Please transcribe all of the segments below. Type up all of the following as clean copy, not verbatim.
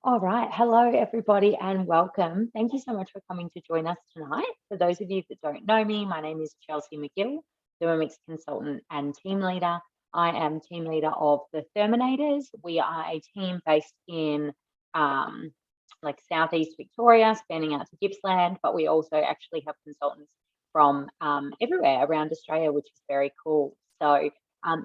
All right. Hello, everybody, and welcome. Thank you so much for coming to join us tonight. For those of you that don't know me, my name is Chelsea McGill, Thermomix consultant and team leader. I am team leader of the Terminators. We are a team based in like Southeast Victoria, spanning out to Gippsland, but we also actually have consultants from everywhere around Australia, which is very cool. So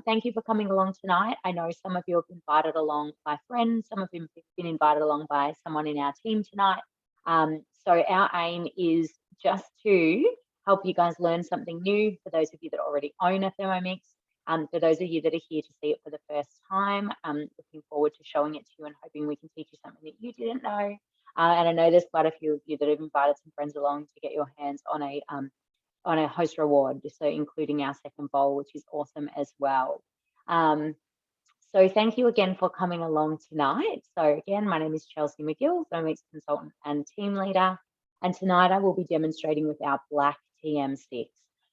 thank you for coming along tonight. I know some of you have been invited along by friends, some of you have been invited along by someone in our team tonight. So our aim is just to help you guys learn something new. For those of you that already own a Thermomix, for those of you that are here to see it for the first time, looking forward to showing it to you and hoping we can teach you something that you didn't know. And I know there's quite a few of you that have invited some friends along to get your hands on a host reward, so including our second bowl, which is awesome as well. So thank you again for coming along tonight. So again, my name is Chelsea McGill, Thermomix consultant and team leader. And tonight I will be demonstrating with our black TM6.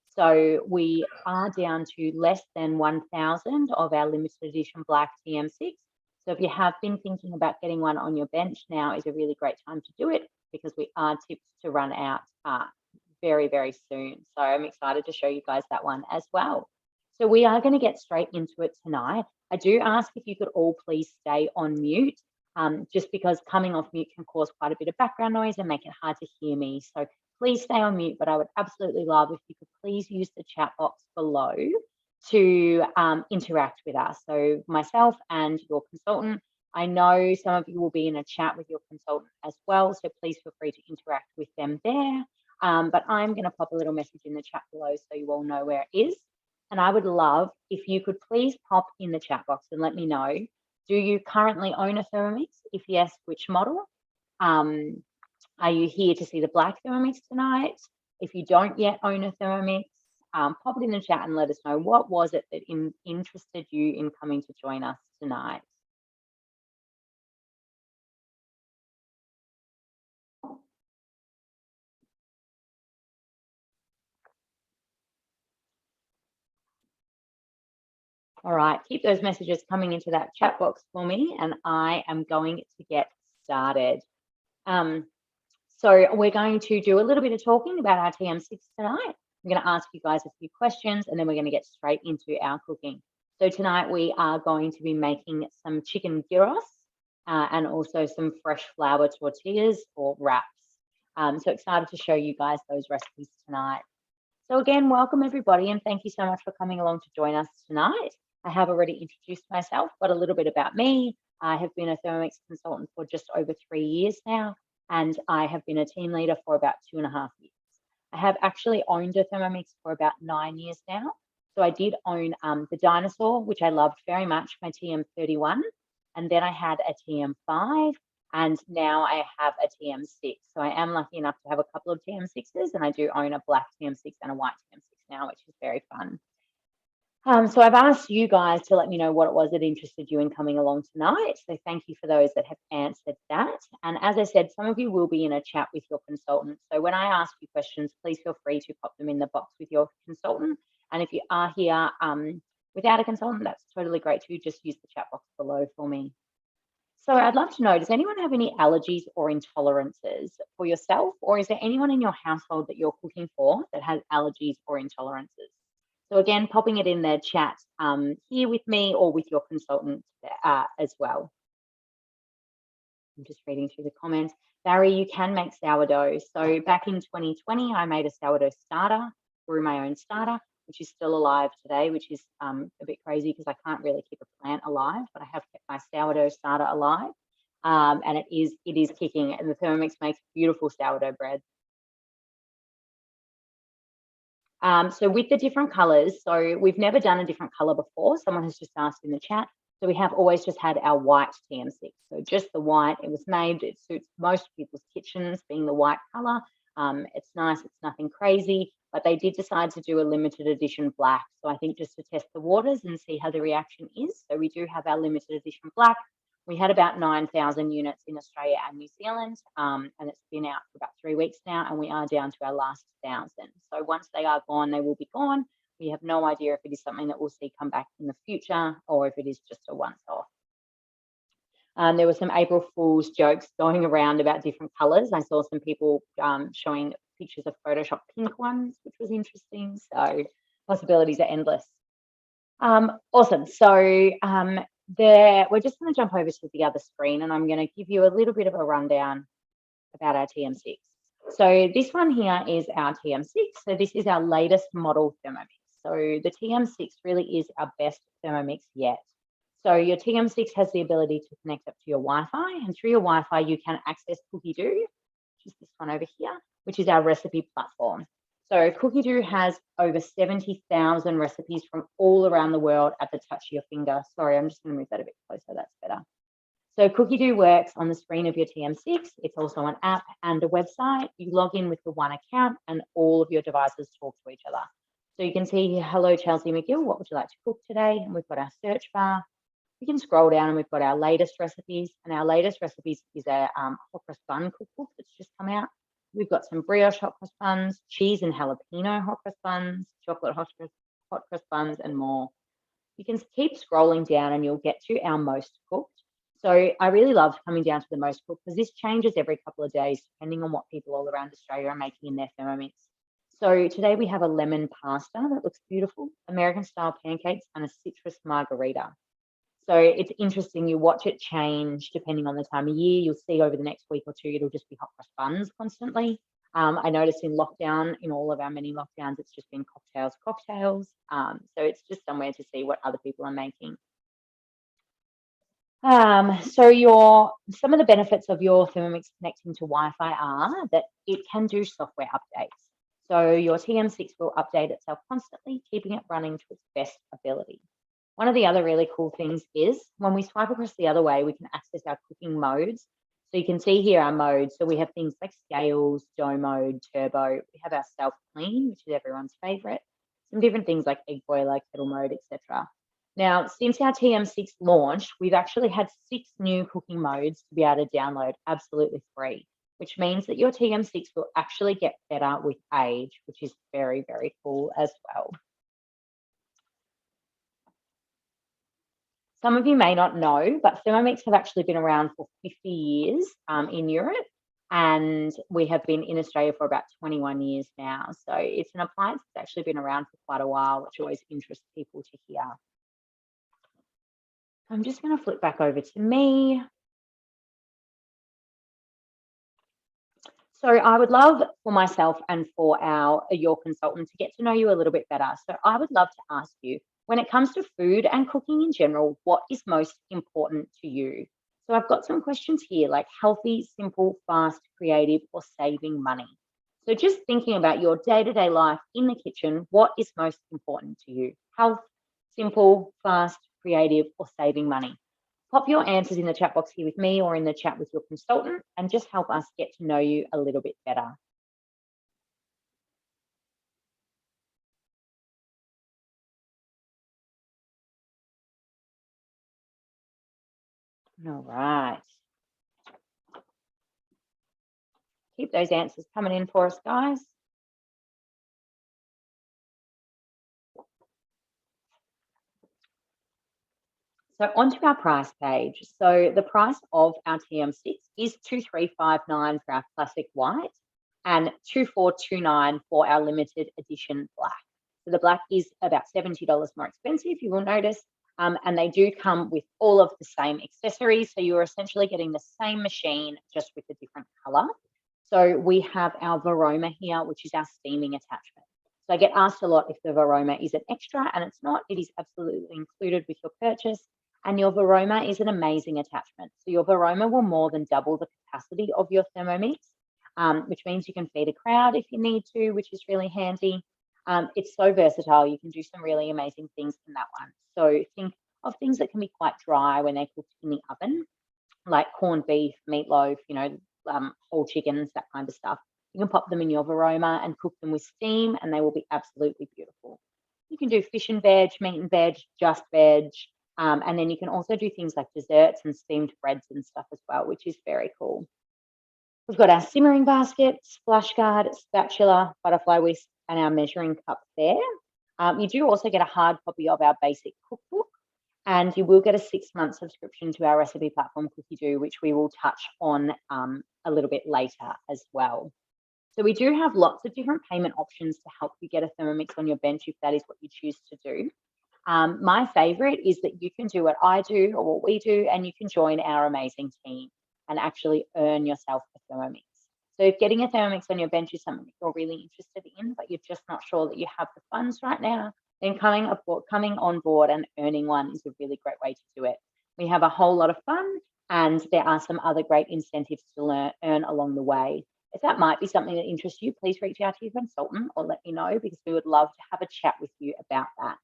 So we are down to less than 1,000 of our limited edition black TM6. So if you have been thinking about getting one on your bench, now is a really great time to do it because we are tipped to run out very, very soon. So I'm excited to show you guys that one as well. So we are going to get straight into it tonight. I do ask if you could all please stay on mute, just because coming off mute can cause quite a bit of background noise and make it hard to hear me. So please stay on mute, but I would absolutely love if you could please use the chat box below to interact with us. So myself and your consultant, I know some of you will be in a chat with your consultant as well, so please feel free to interact with them there. But I'm going to pop a little message in the chat below so you all know where it is. And I would love if you could please pop in the chat box and let me know, do you currently own a Thermomix? If yes, which model? Are you here to see the black Thermomix tonight? If you don't yet own a Thermomix, pop it in the chat and let us know what was it that interested you in coming to join us tonight. All right, keep those messages coming into that chat box for me, and I am going to get started. So we're going to do a little bit of talking about our TM6 tonight. I'm going to ask you guys a few questions, and then we're going to get straight into our cooking. So tonight we are going to be making some chicken gyros and also some fresh flour tortillas or wraps. So excited to show you guys those recipes tonight. So again, welcome everybody, and thank you so much for coming along to join us tonight. I have already introduced myself, but a little bit about me. I have been a Thermomix consultant for just over 3 years now, and I have been a team leader for about 2.5 years. I have actually owned a Thermomix for about 9 years now. So I did own the Dinosaur, which I loved very much, my TM31, and then I had a TM5, and now I have a TM6. So I am lucky enough to have a couple of TM6s, and I do own a black TM6 and a white TM6 now, which is very fun. So I've asked you guys to let me know what it was that interested you in coming along tonight. So thank you for those that have answered that. And as I said, some of you will be in a chat with your consultant. So when I ask you questions, please feel free to pop them in the box with your consultant. And if you are here without a consultant, that's totally great too. Just use the chat box below for me. So I'd love to know, does anyone have any allergies or intolerances for yourself? Or is there anyone in your household that you're cooking for that has allergies or intolerances? So again, popping it in the chat here with me or with your consultant as well. I'm just reading through the comments. Barry, you can make sourdough. So back in 2020, I made a sourdough starter, grew my own starter, which is still alive today, which is a bit crazy because I can't really keep a plant alive, but I have kept my sourdough starter alive. And it is kicking, and the Thermomix makes beautiful sourdough bread. So with the different colors, so we've never done a different color before. Someone has just asked in the chat. So we have always just had our white TM6. So just the white, it was made, it suits most people's kitchens being the white color. It's nice, it's nothing crazy, but they did decide to do a limited edition black. So I think just to test the waters and see how the reaction is. So we do have our limited edition black. We had about 9,000 units in Australia and New Zealand, and it's been out for about 3 weeks now, and we are down to our last 1,000. So once they are gone, they will be gone. We have no idea if it is something that we'll see come back in the future or if it is just a once-off. There were some April Fool's jokes going around about different colours. I saw some people showing pictures of Photoshop pink ones, which was interesting. So possibilities are endless. Awesome. So we're just going to jump over to the other screen, and I'm going to give you a little bit of a rundown about our TM6. So this one here is our TM6. So this is our latest model Thermomix. So the TM6 really is our best Thermomix yet. So your TM6 has the ability to connect up to your Wi-Fi, and through your Wi-Fi you can access Cookie Do, which is this one over here, which is our recipe platform. So Cookie Do has over 70,000 recipes from all around the world at the touch of your finger. Sorry, I'm just going to move that a bit closer. That's better. So Cookie Do works on the screen of your TM6. It's also an app and a website. You log in with the one account and all of your devices talk to each other. So you can see here, hello, Chelsea McGill, what would you like to cook today? And we've got our search bar. We can scroll down and we've got our latest recipes. And our latest recipes is a hot cross bun cookbook that's just come out. We've got some brioche hot cross buns, cheese and jalapeno hot cross buns, chocolate hot cross buns, and more. You can keep scrolling down and you'll get to our most cooked. So I really love coming down to the most cooked because this changes every couple of days depending on what people all around Australia are making in their Thermomix. So today we have a lemon pasta that looks beautiful, American style pancakes, and a citrus margarita. So it's interesting, you watch it change depending on the time of year. You'll see over the next week or two, it'll just be hot cross buns constantly. I noticed in lockdown, in all of our mini lockdowns, it's just been cocktails. So it's just somewhere to see what other people are making. So some of the benefits of your Thermomix connecting to Wi-Fi are that it can do software updates. So your TM6 will update itself constantly, keeping it running to its best ability. One of the other really cool things is when we swipe across the other way, we can access our cooking modes. So you can see here our modes. So we have things like scales, dough mode, turbo. We have our self-clean, which is everyone's favorite. Some different things like egg boiler, kettle mode, etc. Now, since our TM6 launched, we've actually had 6 new cooking modes to be able to download absolutely free, which means that your TM6 will actually get better with age, which is very, very cool as well. Some of you may not know, but Thermomix have actually been around for 50 years in Europe, and we have been in Australia for about 21 years now. So it's an appliance that's actually been around for quite a while, which always interests people to hear. I'm just going to flip back over to me. So I would love for myself and for your consultant to get to know you a little bit better. So I would love to ask you, when it comes to food and cooking in general, what is most important to you? So I've got some questions here like healthy, simple, fast, creative, or saving money. So just thinking about your day-to-day life in the kitchen, what is most important to you? Health, simple, fast, creative, or saving money? Pop your answers in the chat box here with me or in the chat with your consultant and just help us get to know you a little bit better. All right. Keep those answers coming in for us, guys. So onto our price page. So the price of our TM6 is $2,359 for our classic white and $2,429 for our limited edition black. So the black is about $70 more expensive, you will notice, and they do come with all of the same accessories. So you're essentially getting the same machine, just with a different color. So we have our Varoma here, which is our steaming attachment. So I get asked a lot if the Varoma is an extra, and it's not. It is absolutely included with your purchase. And your Varoma is an amazing attachment. So your Varoma will more than double the capacity of your Thermomix, which means you can feed a crowd if you need to, which is really handy. It's so versatile. You can do some really amazing things in that one. So think of things that can be quite dry when they're cooked in the oven, like corned beef, meatloaf, whole chickens, that kind of stuff. You can pop them in your Varoma and cook them with steam, and they will be absolutely beautiful. You can do fish and veg, meat and veg, just veg. And then you can also do things like desserts and steamed breads and stuff as well, which is very cool. We've got our simmering basket, splash guard, spatula, butterfly whisk, and our measuring cup there. You do also get a hard copy of our basic cookbook. And you will get a 6-month subscription to our recipe platform, Cookie Do, which we will touch on a little bit later as well. So we do have lots of different payment options to help you get a Thermomix on your bench if that is what you choose to do. My favorite is that you can do what I do or what we do, and you can join our amazing team and actually earn yourself a Thermomix. So if getting a Thermomix on your bench is something that you're really interested in, but you're just not sure that you have the funds right now, then coming on board and earning one is a really great way to do it. We have a whole lot of fun, and there are some other great incentives to earn along the way. If that might be something that interests you, please reach out to your consultant or let me know, because we would love to have a chat with you about that.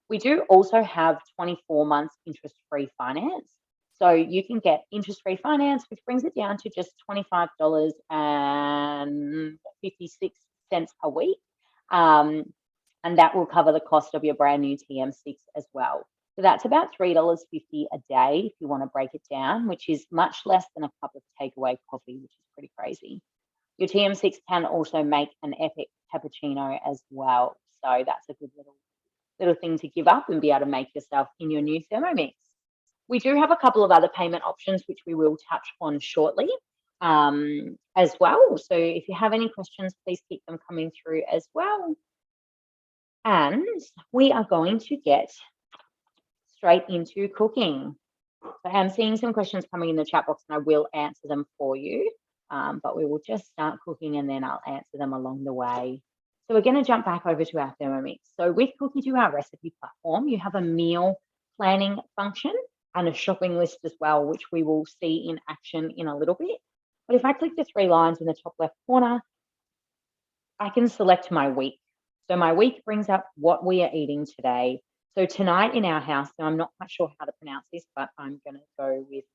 We do also have 24 months interest-free finance. So you can get interest-free finance, which brings it down to just $25.56 a week. And that will cover the cost of your brand new TM6 as well. So that's about $3.50 a day if you want to break it down, which is much less than a cup of takeaway coffee, which is pretty crazy. Your TM6 can also make an epic cappuccino as well. So that's a good little thing to give up and be able to make yourself in your new Thermomix. We do have a couple of other payment options, which we will touch on shortly as well. So if you have any questions, please keep them coming through as well. And we are going to get straight into cooking. So I'm seeing some questions coming in the chat box, and I will answer them for you. But we will just start cooking and then I'll answer them along the way. So we're going to jump back over to our Thermomix. So with Cookie Do, our recipe platform, you have a meal planning function and a shopping list as well, which we will see in action in a little bit. But if I click the 3 lines in the top left corner, I can select my week. So my week brings up what we are eating today. So tonight in our house, now I'm not quite sure how to pronounce this, but I'm going to go with,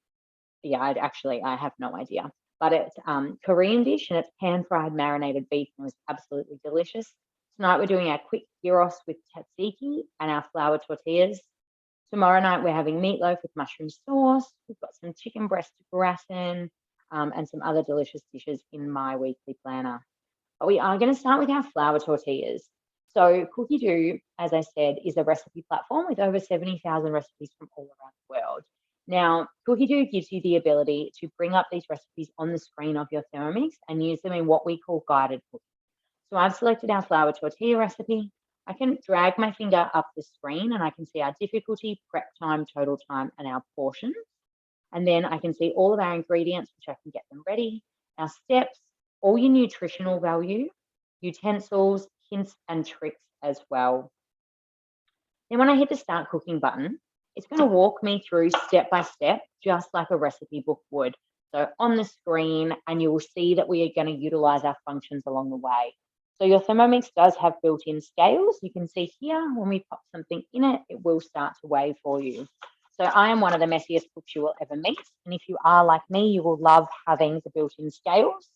I have no idea. But it's Korean dish, and it's pan-fried marinated beef, and it was absolutely delicious. Tonight we're doing our quick gyros with tzatziki and our flour tortillas. Tomorrow night we're having meatloaf with mushroom sauce. We've got some chicken breast gratin and some other delicious dishes in my weekly planner. But we are going to start with our flour tortillas. So Cookie Do, as I said, is a recipe platform with over 70,000 recipes from all around the world. Now, Cookie Do gives you the ability to bring up these recipes on the screen of your Thermomix and use them in what we call guided cooking. So I've selected our flour tortilla recipe. I can drag my finger up the screen and I can see our difficulty, prep time, total time, and our portions. And then I can see all of our ingredients, which I can get them ready, our steps, all your nutritional value, utensils, hints, and tricks as well. Then when I hit the start cooking button, it's going to walk me through step by step, just like a recipe book would. So on the screen, and you will see that we are going to utilize our functions along the way. So your Thermomix does have built-in scales. You can see here, when we pop something in it, it will start to weigh for you. So I am one of the messiest cooks you will ever meet. And if you are like me, you will love having the built-in scales,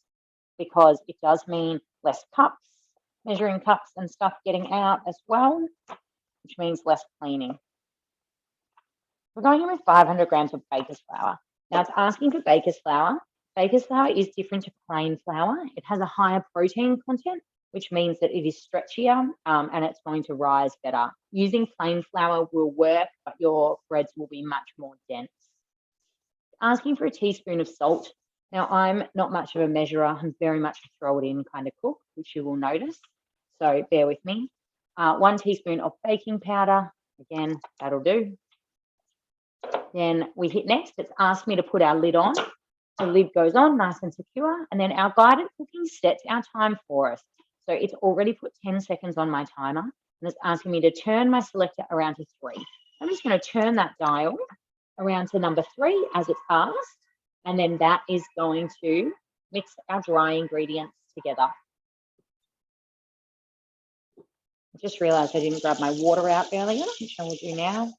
because it does mean less cups, measuring cups and stuff getting out as well, which means less cleaning. We're going in with 500 grams of baker's flour. Now it's asking for baker's flour. Baker's flour is different to plain flour. It has a higher protein content, which means that it is stretchier and it's going to rise better. Using plain flour will work, but your breads will be much more dense. Asking for a teaspoon of salt. Now I'm not much of a measurer. I'm very much a throw it in kind of cook, which you will notice. So bear with me. 1 teaspoon of baking powder. Again, that'll do. Then we hit next. It's asked me to put our lid on. The lid goes on nice and secure. And then our guided cooking sets our time for us. So it's already put 10 seconds on my timer. And it's asking me to turn my selector around to 3. I'm just going to turn that dial around to number 3 as it's asked. And then that is going to mix our dry ingredients together. I just realized I didn't grab my water out earlier, which I will do now.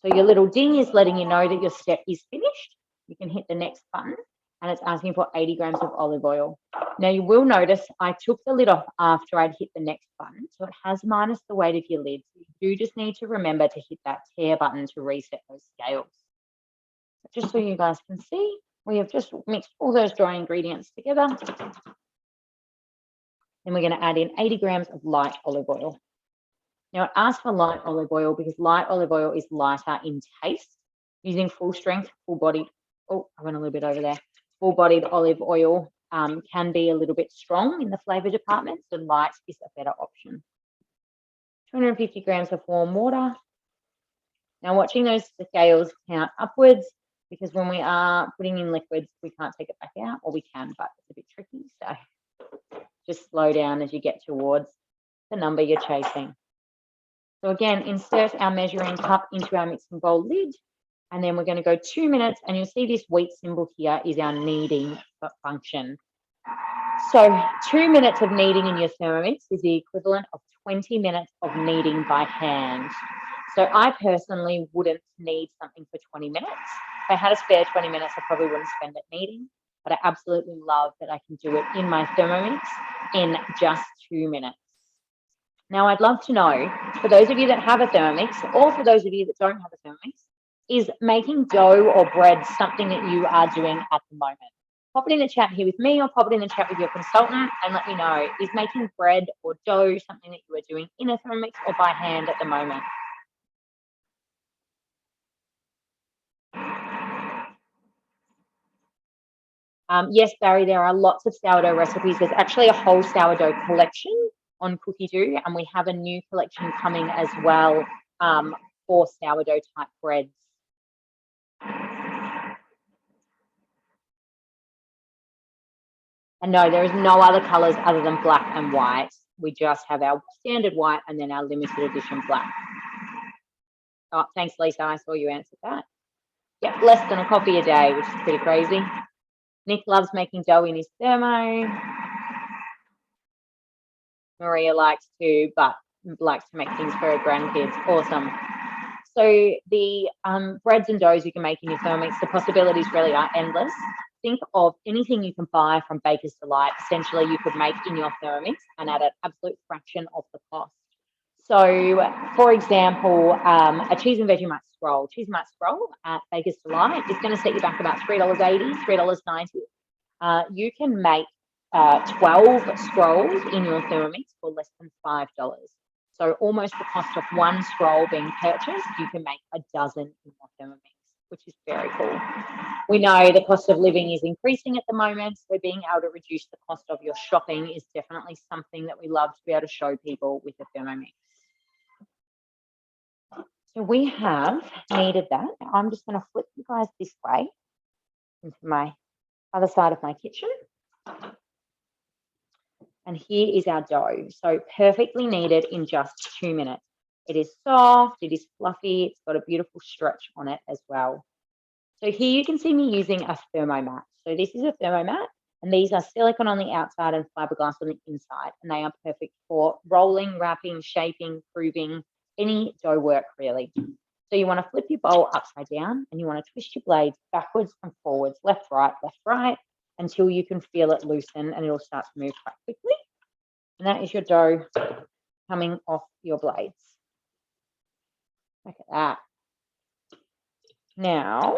So your little ding is letting you know that your step is finished. You can hit the next button, and it's asking for 80 grams of olive oil. Now you will notice I took the lid off after I'd hit the next button, so it has minus the weight of your lid. So you do just need to remember to hit that tear button to reset those scales. Just so you guys can see, we have just mixed all those dry ingredients together. Then we're going to add in 80 grams of light olive oil. Now, it asks for light olive oil because light olive oil is lighter in taste. Using full strength, full bodied, oh, I went a little bit over there. Full bodied olive oil can be a little bit strong in the flavor department, so light is a better option. 250 grams of warm water. Now, watching those scales count upwards, because when we are putting in liquids, we can't take it back out, or we can, but it's a bit tricky. So just slow down as you get towards the number you're chasing. So again, insert our measuring cup into our mixing bowl lid, and then we're going to go 2 minutes, and you'll see this wheat symbol here is our kneading function. So 2 minutes of kneading in your Thermomix is the equivalent of 20 minutes of kneading by hand. So I personally wouldn't knead something for 20 minutes. If I had a spare 20 minutes, I probably wouldn't spend it kneading, but I absolutely love that I can do it in my Thermomix in just 2 minutes. Now, I'd love to know, for those of you that have a Thermomix, or for those of you that don't have a Thermomix, is making dough or bread something that you are doing at the moment? Pop it in the chat here with me, or pop it in the chat with your consultant, and let me know, is making bread or dough something that you are doing in a Thermomix or by hand at the moment? Yes, Barry, there are lots of sourdough recipes. There's actually a whole sourdough collection on Cookie Do, and we have a new collection coming as well for sourdough type breads. And no, there is no other colors other than black and white. We just have our standard white and then our limited edition black. Oh, thanks, Lisa. I saw you answered that. Yep, less than a coffee a day, which is pretty crazy. Nick loves making dough in his thermo. Maria likes to, but likes to make things for her grandkids. Awesome. So the breads and doughs you can make in your Thermomix, the possibilities really are endless. Think of anything you can buy from Baker's Delight. Essentially, you could make in your Thermomix and at an absolute fraction of the cost. So, for example, a cheese and Vegemite scroll. Cheese and Vegemite scroll at Baker's Delight is going to set you back about $3.80, $3.90. You can make 12 scrolls in your Thermomix for less than $5. So almost the cost of one scroll being purchased, you can make a dozen in your Thermomix, which is very cool. We know the cost of living is increasing at the moment, so being able to reduce the cost of your shopping is definitely something that we love to be able to show people with the Thermomix. So we have kneaded that. Now I'm just going to flip you guys this way into my other side of my kitchen. And here is our dough. So perfectly kneaded in just 2 minutes. It is soft, it is fluffy, it's got a beautiful stretch on it as well. So here you can see me using a Thermomat. So this is a Thermomat, and these are silicone on the outside and fiberglass on the inside, and they are perfect for rolling, wrapping, shaping, proving, any dough work really. So you want to flip your bowl upside down, and you want to twist your blades backwards and forwards, left, right, until you can feel it loosen, and it'll start to move quite quickly. And that is your dough coming off your blades. Look at that. Now,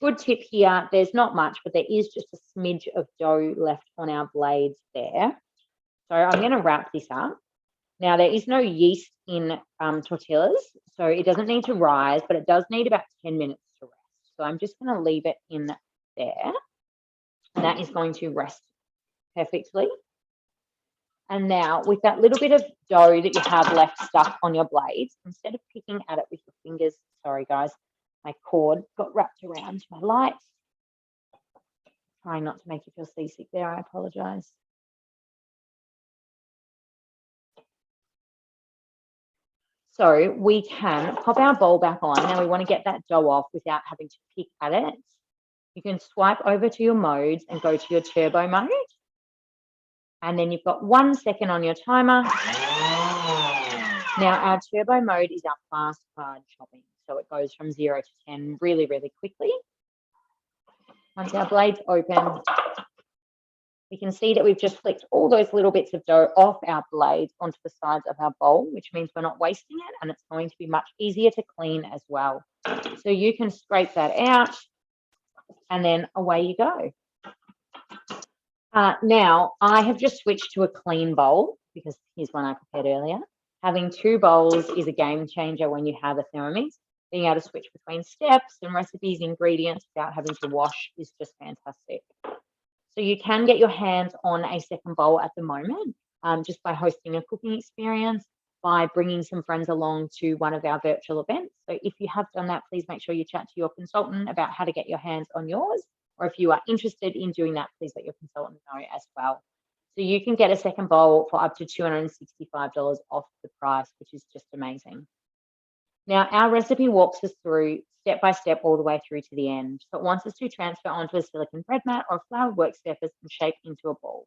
good tip here, there's not much, but there is just a smidge of dough left on our blades there. So I'm going to wrap this up. Now, there is no yeast in tortillas, so it doesn't need to rise, but it does need about 10 minutes to rest. So I'm just going to leave it in there, and that is going to rest perfectly. And now, with that little bit of dough that you have left stuck on your blades, instead of picking at it with your fingers, sorry guys, my cord got wrapped around my light. Trying not to make you feel seasick there, I apologize. So we can pop our bowl back on. Now we want to get that dough off without having to pick at it. You can swipe over to your modes and go to your turbo mode. And then you've got 1 second on your timer. Now our turbo mode is our fast card chopping. So it goes from 0 to 10 really, really quickly. Once our blade's open, we can see that we've just flicked all those little bits of dough off our blades onto the sides of our bowl, which means we're not wasting it, and it's going to be much easier to clean as well. So you can scrape that out, and then away you go. Now, I have just switched to a clean bowl because here's one I prepared earlier. Having two bowls is a game changer when you have a Thermomix. Being able to switch between steps and recipes, ingredients without having to wash is just fantastic. So you can get your hands on a second bowl at the moment just by hosting a cooking experience, by bringing some friends along to one of our virtual events. So if you have done that, please make sure you chat to your consultant about how to get your hands on yours. Or if you are interested in doing that, please let your consultant know as well. So you can get a second bowl for up to $265 off the price, which is just amazing. Now, our recipe walks us through step by step all the way through to the end. So it wants us to transfer onto a silicone bread mat or floured work surface and shape into a ball.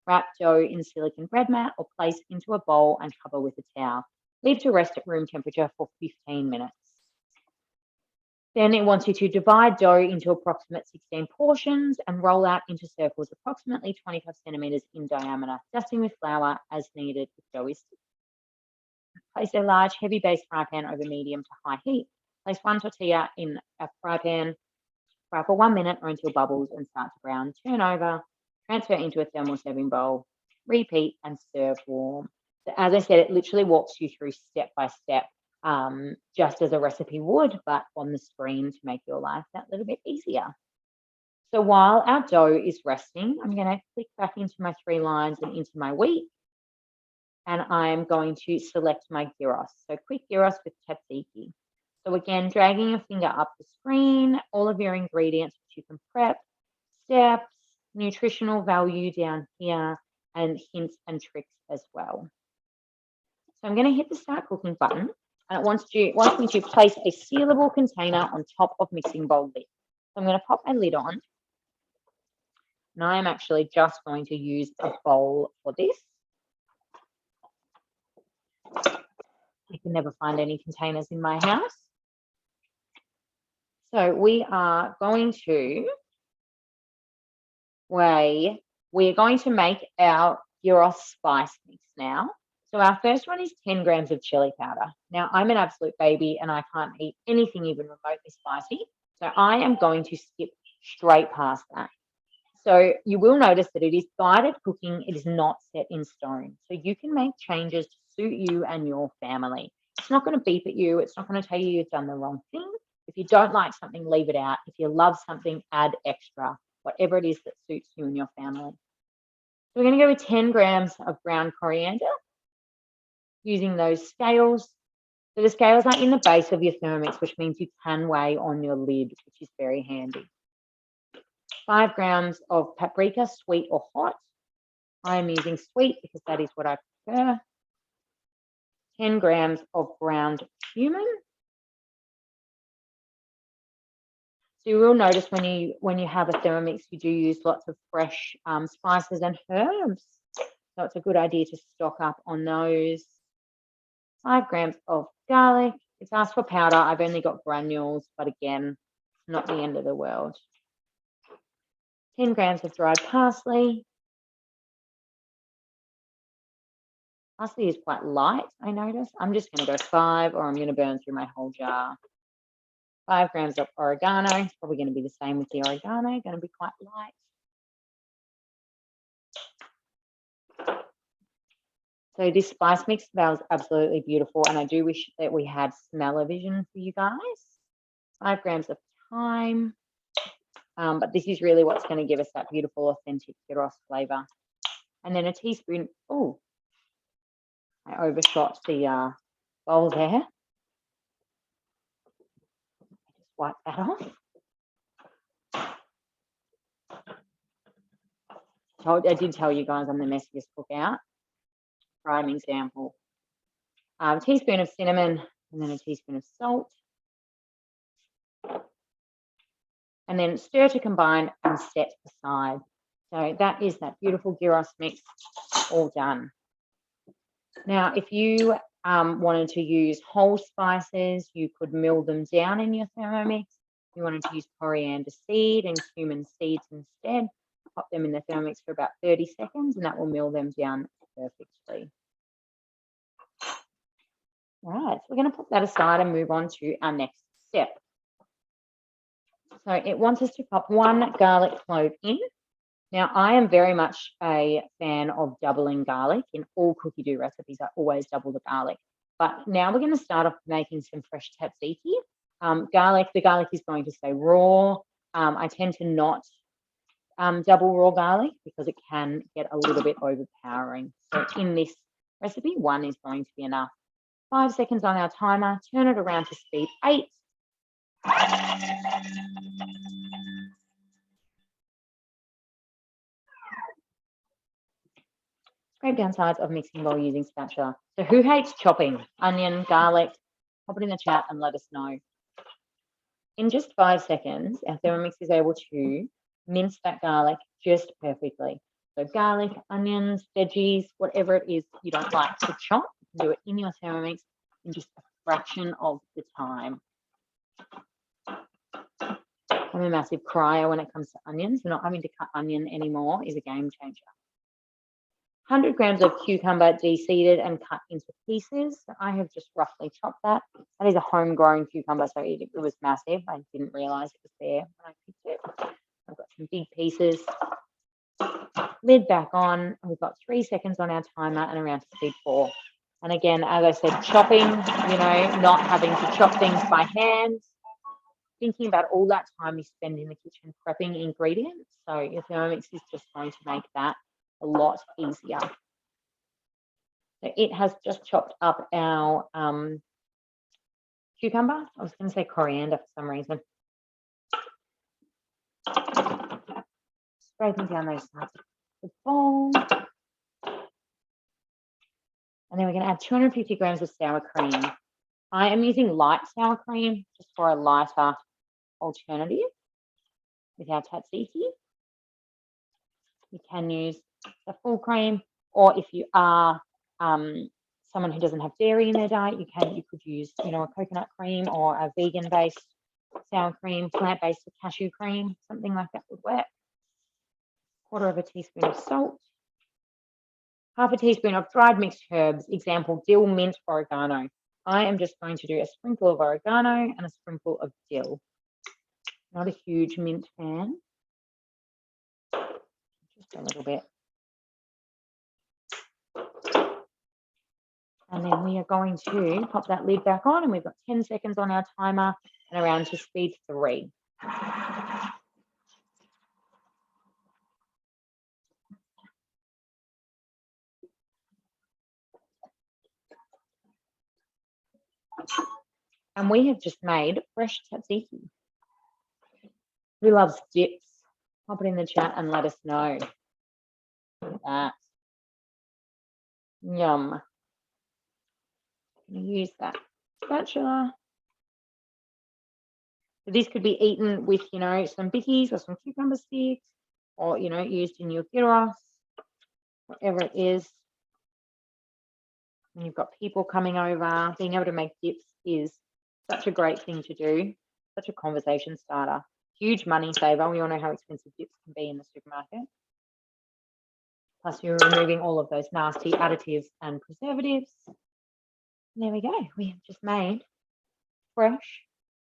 Wrap dough in silicone bread mat or place into a bowl and cover with a towel. Leave to rest at room temperature for 15 minutes. Then it wants you to divide dough into approximate 16 portions and roll out into circles approximately 25 centimeters in diameter, dusting with flour as needed if dough is stiff. Place a large heavy base fry pan over medium to high heat. Place one tortilla in a fry pan, fry for 1 minute or until bubbles and start to brown. Turn over, transfer into a thermal serving bowl, repeat and serve warm. So as I said, it literally walks you through step by step, just as a recipe would, but on the screen to make your life that little bit easier. So while our dough is resting, I'm going to click back into my 3 lines and into my wheat. And I'm going to select my gyros. So quick gyros with tzatziki. So again, dragging your finger up the screen, all of your ingredients which you can prep, steps, nutritional value down here, and hints and tricks as well. So I'm going to hit the start cooking button, and it wants me to place a sealable container on top of mixing bowl lid. So I'm going to pop my lid on, and I am actually just going to use a bowl for this. I can never find any containers in my house. So we are going to make our gyros spice mix now. So our first one is 10 grams of chili powder. Now I'm an absolute baby and I can't eat anything even remotely spicy. So I am going to skip straight past that. So you will notice that it is guided cooking. It is not set in stone. So you can make changes to suit you and your family. It's not going to beep at you. It's not going to tell you you've done the wrong thing. If you don't like something, leave it out. If you love something, add extra, whatever it is that suits you and your family. So we're going to go with 10 grams of ground coriander using those scales. So the scales are in the base of your Thermomix, which means you can weigh on your lid, which is very handy. 5 grams of paprika, sweet or hot. I am using sweet because that is what I prefer. 10 grams of ground cumin. So you will notice when you have a Thermomix, you do use lots of fresh spices and herbs. So it's a good idea to stock up on those. 5 grams of garlic. It's asked for powder. I've only got granules, but again, not the end of the world. 10 grams of dried parsley. Parsley is quite light, I notice. I'm just going to go 5 or I'm going to burn through my whole jar. 5 grams of oregano. It's probably going to be the same with the oregano, going to be quite light. So this spice mix smells absolutely beautiful, and I do wish that we had smell-o-vision for you guys. 5 grams of thyme. But this is really what's going to give us that beautiful, authentic gyros flavour. And then a teaspoon. Oh, I overshot the bowl there. Just wipe that off. I did tell you guys I'm the messiest cook out. Prime example. A teaspoon of cinnamon and then a teaspoon of salt. And then stir to combine and set aside. So that is that beautiful gyros mix all done. Now, if you wanted to use whole spices, you could mill them down in your Thermomix. If you wanted to use coriander seed and cumin seeds instead, pop them in the Thermomix for about 30 seconds and that will mill them down perfectly. All right, so we're going to put that aside and move on to our next step. So it wants us to pop 1 garlic clove in. Now, I am very much a fan of doubling garlic. In all cookie dough recipes, I always double the garlic. But now we're going to start off making some fresh tzatziki. The garlic is going to stay raw. I tend to not double raw garlic because it can get a little bit overpowering. So in this recipe, 1 is going to be enough. 5 seconds on our timer, turn it around to speed 8. Scrape down sides of mixing bowl using spatula. So who hates chopping? Onion, garlic? Pop it in the chat and let us know. In just 5 seconds, our Thermomix is able to mince that garlic just perfectly. So garlic, onions, veggies, whatever it is you don't like to chop, you can do it in your Thermomix in just a fraction of the time. I'm a massive crier when it comes to onions. Not having to cut onion anymore is a game changer. 100 grams of cucumber de-seeded and cut into pieces. I have just roughly chopped that. That is a homegrown cucumber, so it was massive. I didn't realize it was there when I picked it. I've got some big pieces. Lid back on. We've got 3 seconds on our timer and around to speed 4. And again, as I said, chopping, not having to chop things by hand. Thinking about all that time you spend in the kitchen prepping ingredients. So your Thermomix is just going to make that a lot easier. So it has just chopped up our cucumber. I was going to say coriander for some reason. Scraping down those sides of the bowl. And then we're going to add 250 grams of sour cream. I am using light sour cream just for a lighter alternative with our tzatziki. You can use the full cream, or if you are someone who doesn't have dairy in their diet, you could use a coconut cream or a vegan-based sour cream, plant-based cashew cream, something like that would work. 1/4 teaspoon of salt, 1/2 teaspoon of dried mixed herbs, example dill, mint, oregano. I am just going to do a sprinkle of oregano and a sprinkle of dill. Not a huge mint fan, just a little bit. And then we are going to pop that lid back on, and we've got 10 seconds on our timer and around to speed 3. And we have just made fresh tzatziki. Who loves dips? Pop it in the chat and let us know. Look at that. Yum. Use that spatula. So this could be eaten with, some bickies or some cucumber sticks, or, used in your gyros, whatever it is. When you've got people coming over, being able to make dips is such a great thing to do, such a conversation starter. Huge money saver. We all know how expensive dips can be in the supermarket. Plus, you're removing all of those nasty additives and preservatives. And there we go. We have just made fresh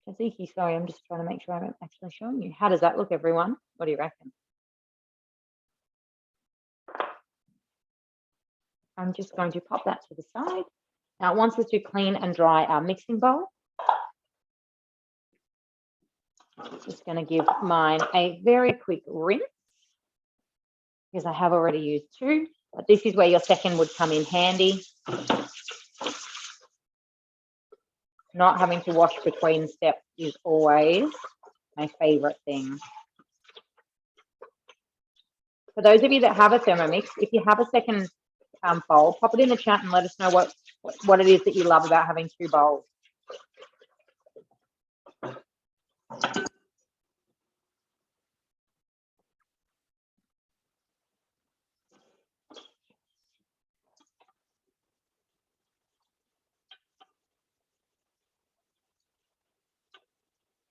tzatziki. Sorry, I'm just trying to make sure I'm actually showing you. How does that look, everyone? What do you reckon? I'm just going to pop that to the side. Now, it wants us to clean and dry our mixing bowl. Just going to give mine a very quick rinse because I have already used 2. But this is where your second would come in handy. Not having to wash between steps is always my favorite thing. For those of you that have a Thermomix, if you have a second bowl, pop it in the chat and let us know what it is that you love about having 2 bowls.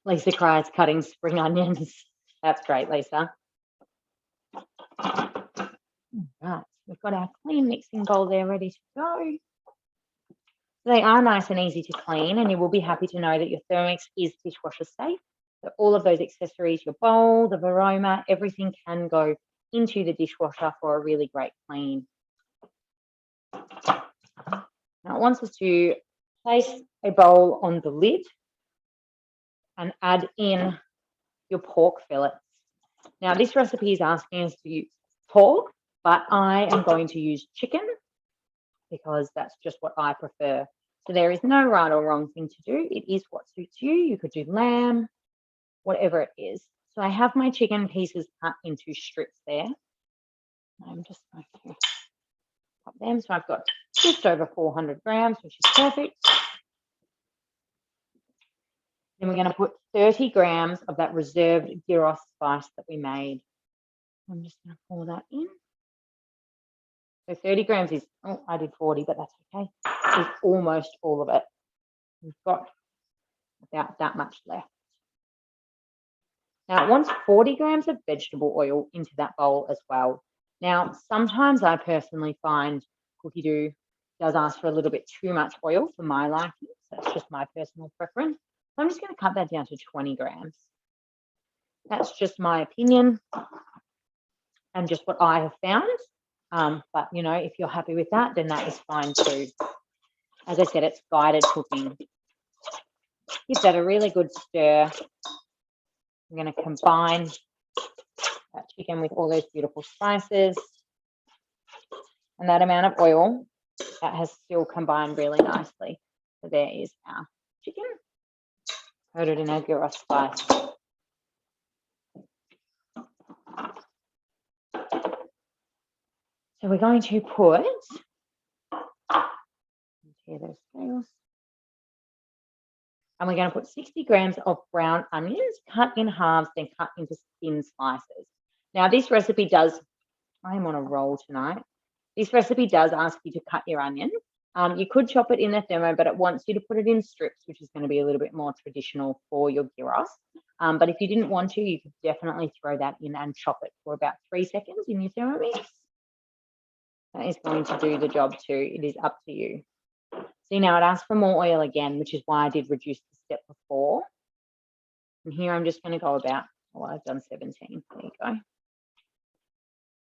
Lisa cries cutting spring onions. That's great, Lisa. Right, we've got our clean mixing bowl there ready to go. They are nice and easy to clean, and you will be happy to know that your Thermomix is dishwasher safe. So all of those accessories, your bowl, the Varoma, everything can go into the dishwasher for a really great clean. Now it wants us to place a bowl on the lid and add in your pork fillets. Now this recipe is asking us to use pork, but I am going to use chicken because that's just what I prefer. So there is no right or wrong thing to do. It is what suits you. You could do lamb, whatever it is. So I have my chicken pieces cut into strips there. I'm just going to pop them. So I've got just over 400 grams, which is perfect. Then we're going to put 30 grams of that reserved gyros spice that we made. I'm just going to pour that in. So 30 grams is, oh, I did 40, but that's okay. It's almost all of it. We've got about that much left. Now it wants 40 grams of vegetable oil into that bowl as well. Now, sometimes I personally find cookie dough does ask for a little bit too much oil for my liking. So that's just my personal preference. So I'm just going to cut that down to 20 grams. That's just my opinion and just what I have found. But, you know, if you're happy with that, then that is fine too. As I said, it's guided cooking. Give that a really good stir. I'm going to combine that chicken with all those beautiful spices. And that amount of oil, that has still combined really nicely. So there is our chicken coated in our gyros spice. So we're going to put, tear those scales, and we're going to put 60 grams of brown onions cut in halves, then cut into thin slices. Now this recipe does, I am on a roll tonight. This recipe does ask you to cut your onion. You could chop it in the thermo, but it wants you to put it in strips, which is going to be a little bit more traditional for your gyros. But if you didn't want to, you could definitely throw that in and chop it for about 3 seconds in your Thermomix. That is going to do the job too. It is up to you. See, now it asks for more oil again, which is why I did reduce the step before. And here I'm just going to go about, well, I've done 17. There you go.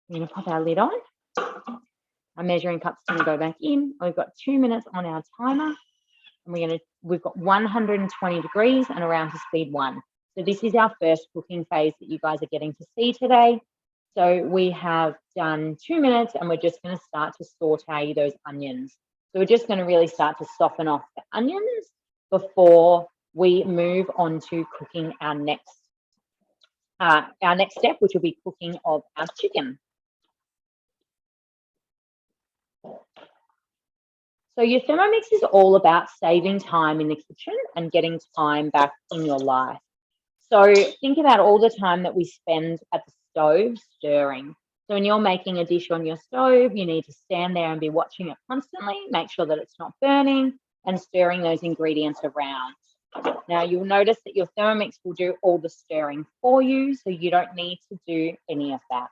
We're going to pop our lid on. Our measuring cup's going to go back in. We've got 2 minutes on our timer. And we've got 120 degrees and around to speed 1. So this is our first cooking phase that you guys are getting to see today. So we have done 2 minutes and we're just going to start to saute those onions. So we're just going to really start to soften off the onions before we move on to cooking our next step, which will be cooking of our chicken. So your Thermomix is all about saving time in the kitchen and getting time back in your life. So think about all the time that we spend at the stove stirring. So when you're making a dish on your stove, you need to stand there and be watching it constantly, make sure that it's not burning, and stirring those ingredients around. Now you'll notice that your Thermomix will do all the stirring for you, so you don't need to do any of that.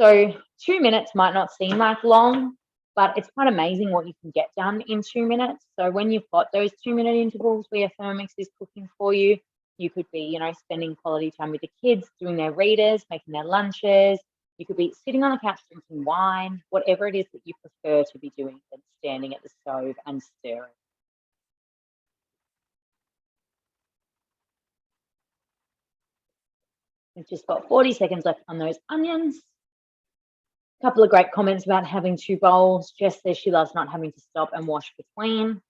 So 2 minutes might not seem like long, but it's quite amazing what you can get done in 2 minutes. So when you've got those 2 minute intervals where your Thermomix is cooking for you, you could be, you know, spending quality time with the kids, doing their readers, making their lunches. You could be sitting on the couch drinking wine, whatever it is that you prefer to be doing than standing at the stove and stirring. We've just got 40 seconds left on those onions. A couple of great comments about having 2 bowls. Jess says she loves not having to stop and wash between.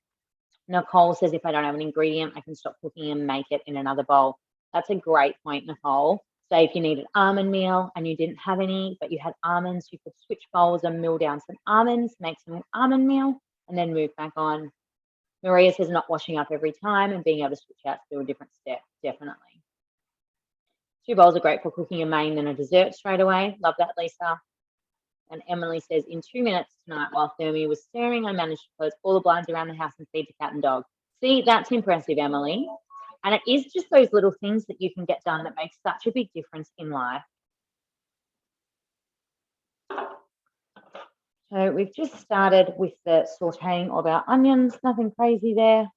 Nicole says if I don't have an ingredient, I can stop cooking and make it in another bowl. That's a great point, Nicole. Say if you needed almond meal and you didn't have any, but you had almonds, you could switch bowls and mill down some almonds, make some almond meal, and then move back on. Maria says not washing up every time and being able to switch out to do a different step, definitely. 2 bowls are great for cooking a main and a dessert straight away. Love that, Lisa. And Emily says, in 2 minutes tonight, while Thermi was stirring, I managed to close all the blinds around the house and feed the cat and dog. See, that's impressive, Emily. And it is just those little things that you can get done that make such a big difference in life. So we've just started with the sauteing of our onions, nothing crazy there.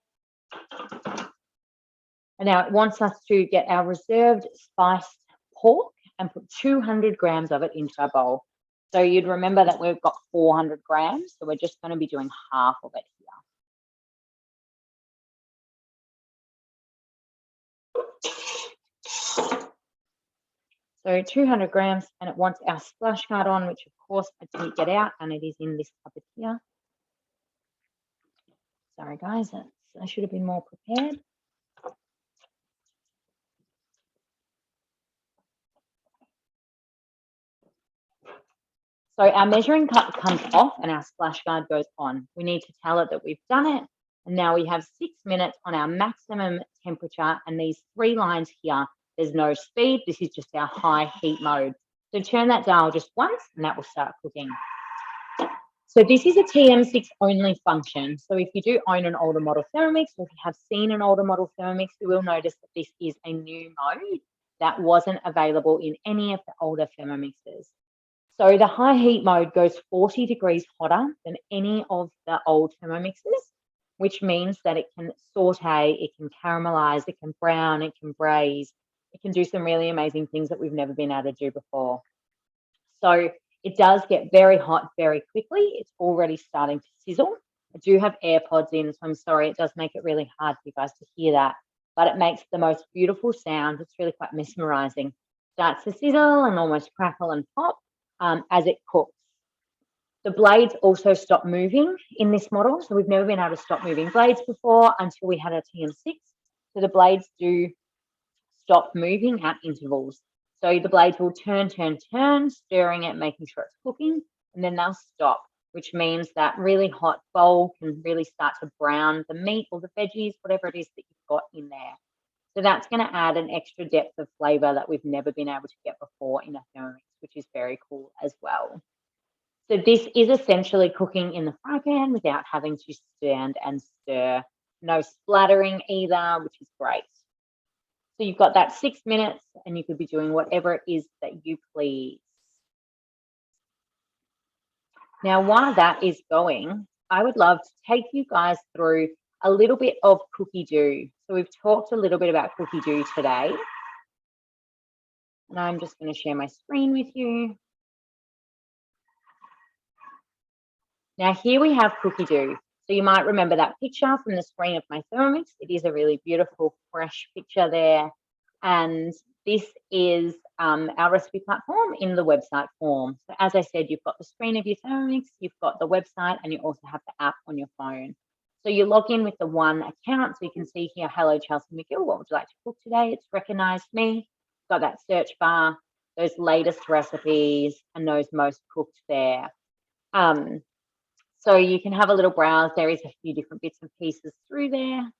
And now it wants us to get our reserved spiced pork and put 200 grams of it into our bowl. So you'd remember that we've got 400 grams, so we're just going to be doing half of it here. So 200 grams, and it wants our splash guard on, which of course I didn't get out, and it is in this cupboard here. Sorry guys, I should have been more prepared. So our measuring cup comes off and our splash guard goes on. We need to tell it that we've done it. And now we have 6 minutes on our maximum temperature, and these 3 lines here, there's no speed. This is just our high heat mode. So turn that dial just once and that will start cooking. So this is a TM6 only function. So if you do own an older model Thermomix, or if you have seen an older model Thermomix, you will notice that this is a new mode that wasn't available in any of the older Thermomixes. So the high heat mode goes 40 degrees hotter than any of the old Thermomixes, which means that it can saute, it can caramelize, it can brown, it can braise, it can do some really amazing things that we've never been able to do before. So it does get very hot very quickly. It's already starting to sizzle. I do have AirPods in, so I'm sorry, it does make it really hard for you guys to hear that, but it makes the most beautiful sound. It's really quite mesmerizing. Starts to sizzle and almost crackle and pop as it cooks. The blades also stop moving in this model. So we've never been able to stop moving blades before until we had a TM6. So the blades do stop moving at intervals. So the blades will turn, stirring it, making sure it's cooking, and then they'll stop, which means that really hot bowl can really start to brown the meat or the veggies, whatever it is that you've got in there. So that's going to add an extra depth of flavor that we've never been able to get before in a Thermomix, which is very cool as well. So this is essentially cooking in the fry pan without having to stand and stir. No splattering either, which is great. So you've got that 6 minutes and you could be doing whatever it is that you please. Now, while that is going, I would love to take you guys through a little bit of cookie dough. So we've talked a little bit about cookie dough today. And I'm just going to share my screen with you. Now here we have cookie dough. So you might remember that picture from the screen of my Thermomix. It is a really beautiful, fresh picture there. And this is our recipe platform in the website form. So as I said, you've got the screen of your Thermomix, you've got the website, and you also have the app on your phone. So you log in with the one account, so you can see here, hello, Chelsea McGill, what would you like to cook today? It's recognized me. Got that search bar, those latest recipes, and those most cooked there. So you can have a little browse. There is a few different bits and pieces through there.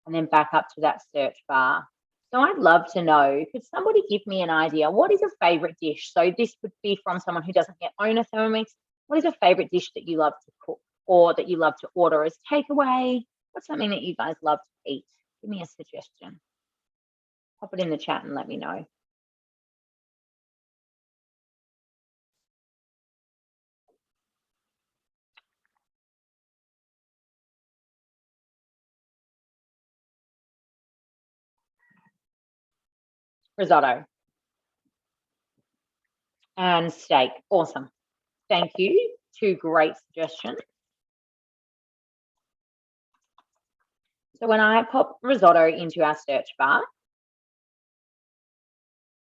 And then back up to that search bar. So I'd love to know, could somebody give me an idea? What is a favorite dish? So this would be from someone who doesn't yet own a Thermomix. What is a favorite dish that you love to cook or that you love to order as takeaway? What's something that you guys love to eat? Give me a suggestion. Pop it in the chat and let me know. Risotto and steak. Awesome. Thank you. 2 great suggestions. So when I pop risotto into our search bar,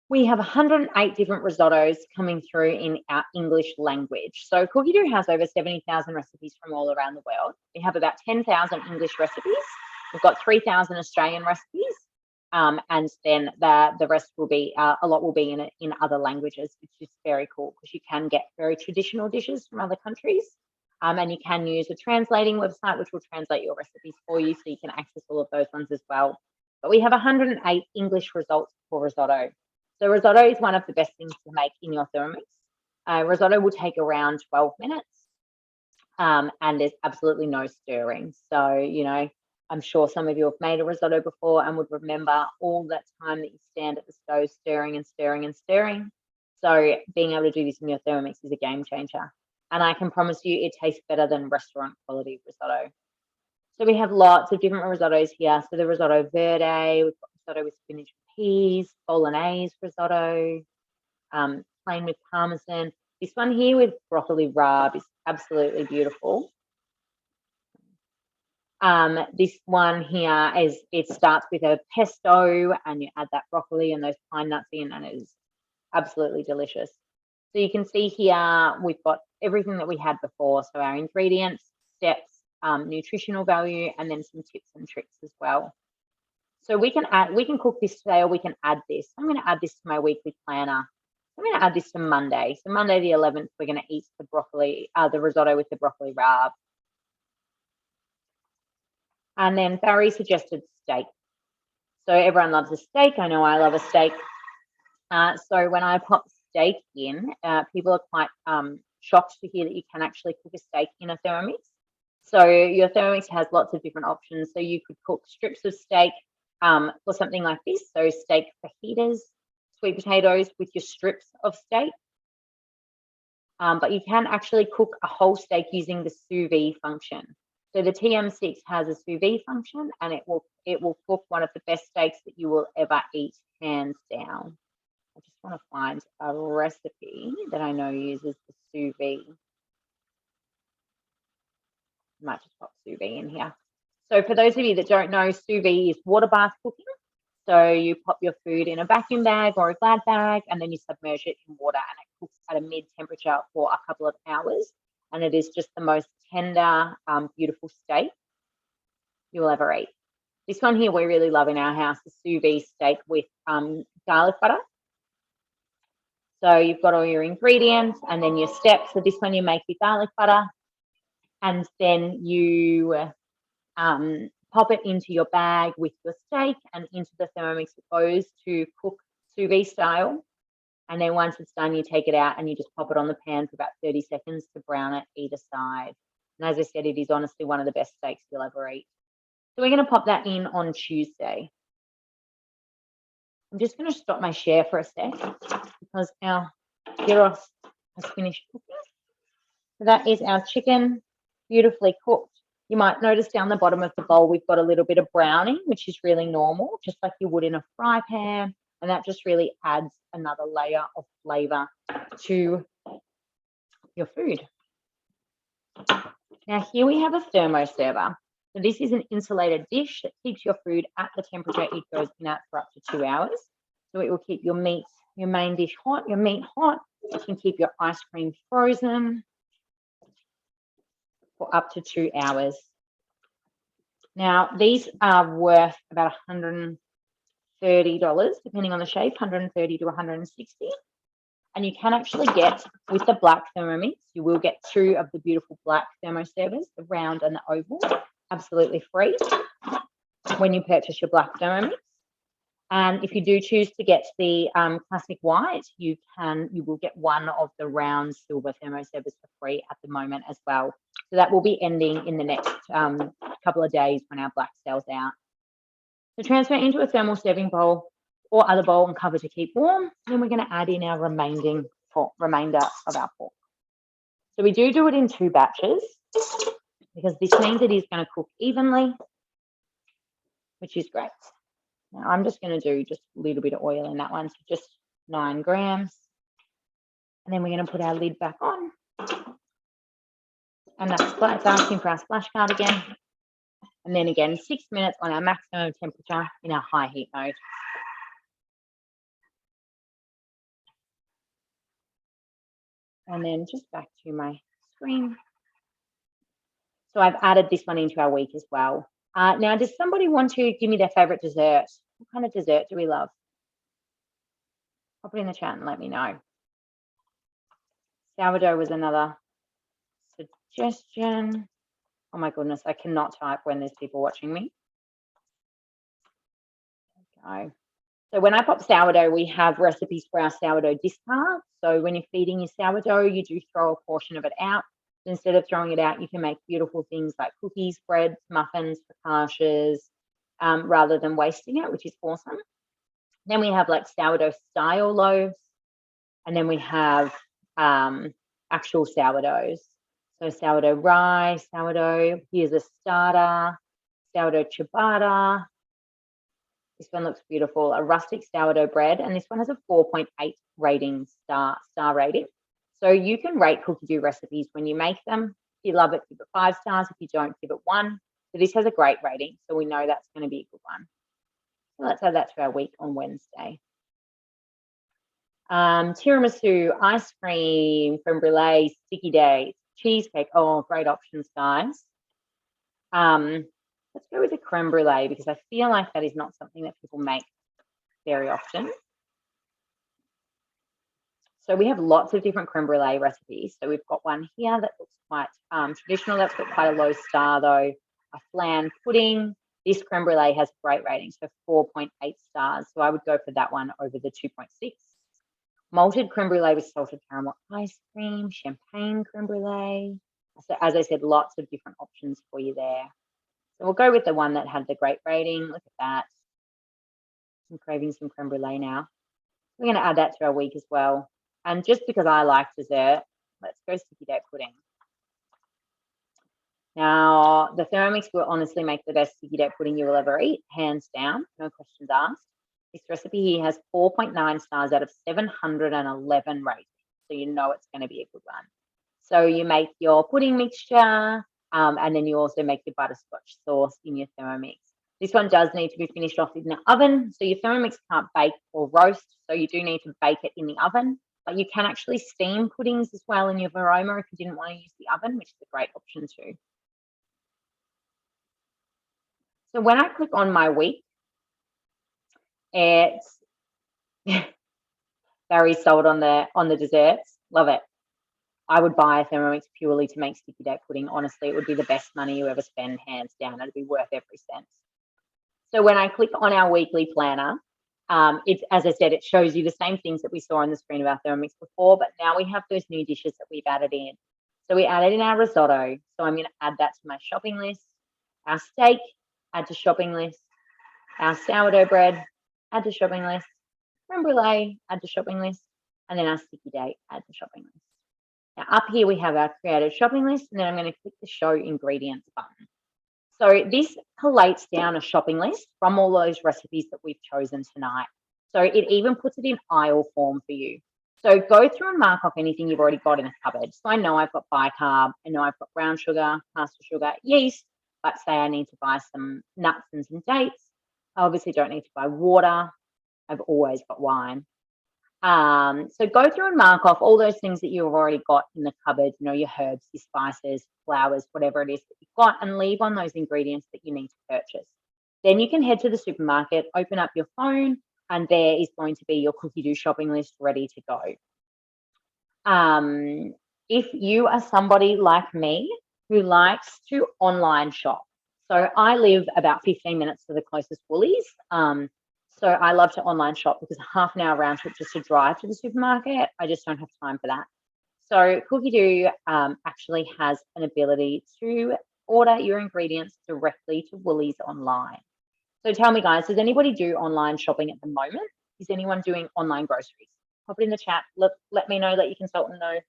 we have 108 different risottos coming through in our English language. So Cookie Dough has over 70,000 recipes from all around the world. We have about 10,000 English recipes. We've got 3,000 Australian recipes. And then the rest will be, a lot will be in other languages, which is very cool because you can get very traditional dishes from other countries. And you can use a translating website, which will translate your recipes for you so you can access all of those ones as well. But we have 108 English results for risotto. So risotto is one of the best things to make in your Thermomix. Risotto will take around 12 minutes and there's absolutely no stirring. So, you know, I'm sure some of you have made a risotto before and would remember all that time that you stand at the stove stirring and stirring and stirring. So being able to do this in your Thermomix is a game changer. And I can promise you it tastes better than restaurant quality risotto. So we have lots of different risottos here. So the risotto verde, we've got risotto with spinach peas, bolognese risotto, plain with parmesan. This one here with broccoli rabe is absolutely beautiful. This one here it starts with a pesto and you add that broccoli and those pine nuts in, and it is absolutely delicious. So you can see here we've got everything that we had before. So our ingredients, steps, nutritional value, and then some tips and tricks as well. So we can cook this today, or we can add this. I'm going to add this to my weekly planner. I'm going to add this to Monday. So Monday the 11th, we're going to eat the risotto with the broccoli rabe. And then Barry suggested steak. So everyone loves a steak. I know I love a steak. So when I pop steak in, people are quite shocked to hear that you can actually cook a steak in a Thermomix. So your Thermomix has lots of different options. So you could cook strips of steak for something like this. So steak fajitas, sweet potatoes with your strips of steak. But you can actually cook a whole steak using the sous vide function. So the TM6 has a sous vide function, and it will cook one of the best steaks that you will ever eat, hands down. I just want to find a recipe that I know uses the sous vide. Might just pop sous vide in here. So for those of you that don't know, sous vide is water bath cooking. So you pop your food in a vacuum bag or a Glad bag, and then you submerge it in water, and it cooks at a mid-temperature for a couple of hours. And it is just the most tender, beautiful steak you will ever eat. This one here we really love in our house, the sous vide steak with garlic butter. So you've got all your ingredients and then your steps. So this one you make with garlic butter, and then you pop it into your bag with your steak and into the Thermomix. It goes to cook sous vide style. And then once it's done, you take it out and you just pop it on the pan for about 30 seconds to brown it either side. And as I said, it is honestly one of the best steaks you'll ever eat. So we're going to pop that in on Tuesday. I'm just going to stop my share for a sec because our gyros has finished cooking. So that is our chicken, beautifully cooked. You might notice down the bottom of the bowl, we've got a little bit of browning, which is really normal, just like you would in a fry pan. And that just really adds another layer of flavor to your food. Now here we have a thermo server. So this is an insulated dish that keeps your food at the temperature it goes in at for up to 2 hours. So it will keep your meat, your main dish hot, your meat hot. It can keep your ice cream frozen for up to 2 hours. Now these are worth about $130, depending on the shape, $130 to $160. And you can actually get, with the black Thermomix, you will get 2 of the beautiful black thermo servers, the round and the oval, absolutely free when you purchase your black Thermomix. And if you do choose to get the classic white, you will get one of the round silver thermo servers for free at the moment as well. So that will be ending in the next couple of days when our black sells out. So transfer into a thermal serving bowl or other bowl and cover to keep warm. Then we're going to add in our remainder of our pork. So we do it in 2 batches because this means it is going to cook evenly, which is great. Now I'm just going to do just a little bit of oil in that one, so just 9 grams. And then we're going to put our lid back on. And that's asking for our splash guard again. And then again, 6 minutes on our maximum temperature in our high heat mode. And then just back to my screen. So I've added this one into our week as well. Now, does somebody want to give me their favorite dessert? What kind of dessert do we love? Pop it in the chat and let me know. Sourdough was another suggestion. Oh my goodness, I cannot type when there's people watching me. Okay. So when I pop sourdough, we have recipes for our sourdough discard. So when you're feeding your sourdough, you do throw a portion of it out. Instead of throwing it out, you can make beautiful things like cookies, breads, muffins, focaccias, rather than wasting it, which is awesome. Then we have like sourdough style loaves. And then we have actual sourdoughs. So sourdough rye, sourdough, here's a starter, sourdough ciabatta, This one looks beautiful. A rustic sourdough bread, and this one has a 4.8 rating star rating. So you can rate cookie dough recipes when you make them. If you love it, give it 5 stars. If you don't, give it 1. So this has a great rating, so we know that's going to be a good one. So let's add that to our week on Wednesday. Tiramisu, ice cream, creme brulee, sticky dates, cheesecake. Oh, great options, guys. Let's go with the creme brulee because I feel like that is not something that people make very often. So we have lots of different creme brulee recipes. So we've got one here that looks quite traditional. That's got quite a low star though. A flan pudding. This creme brulee has great ratings, so 4.8 stars. So I would go for that one over the 2.6. Malted creme brulee with salted caramel ice cream, champagne creme brulee. So as I said, lots of different options for you there. So we'll go with the one that had the great rating. Look at that. I'm craving some creme brulee now. We're going to add that to our week as well. And just because I like dessert, let's go sticky date pudding. Now, the Thermomix will honestly make the best sticky date pudding you will ever eat, hands down, no questions asked. This recipe here has 4.9 stars out of 711 ratings, so you know it's going to be a good one. So you make your pudding mixture, and then you also make your butterscotch sauce in your Thermomix. This one does need to be finished off in the oven, so your Thermomix can't bake or roast, so you do need to bake it in the oven. But you can actually steam puddings as well in your Varoma if you didn't want to use the oven, which is a great option too. So when I click on my week, it's very sold on the desserts. Love it. I would buy a Thermomix purely to make sticky date pudding. Honestly, it would be the best money you ever spend, hands down. It'd be worth every cent. So when I click on our weekly planner, it's, as I said, it shows you the same things that we saw on the screen of our Thermomix before, but now we have those new dishes that we've added in. So we added in our risotto. So I'm going to add that to my shopping list. Our steak, add to shopping list. Our sourdough bread, add to shopping list. Creme brulee, add to shopping list. And then our sticky date, add to shopping list. Now up here we have our creative shopping list, and then I'm going to click the show ingredients button. So this collates down a shopping list from all those recipes that we've chosen tonight. So it even puts it in aisle form for you. So go through and mark off anything you've already got in a cupboard. So I know I've got bicarb, I know I've got brown sugar, caster sugar, yeast, but say I need to buy some nuts and some dates. I obviously don't need to buy water. I've always got wine. So go through and mark off all those things that you've already got in the cupboard, you know, your herbs, your spices, flowers, whatever it is that you've got, and leave on those ingredients that you need to purchase. Then you can head to the supermarket, open up your phone, and there is going to be your cookie dough shopping list ready to go. If you are somebody like me who likes to online shop, so I live about 15 minutes to the closest Woolies. So I love to online shop because a half an hour round trip just to drive to the supermarket, I just don't have time for that. So Cookie Dough actually has an ability to order your ingredients directly to Woolies online. So tell me, guys, does anybody do online shopping at the moment? Is anyone doing online groceries? Pop it in the chat. Let me know, let your consultant know.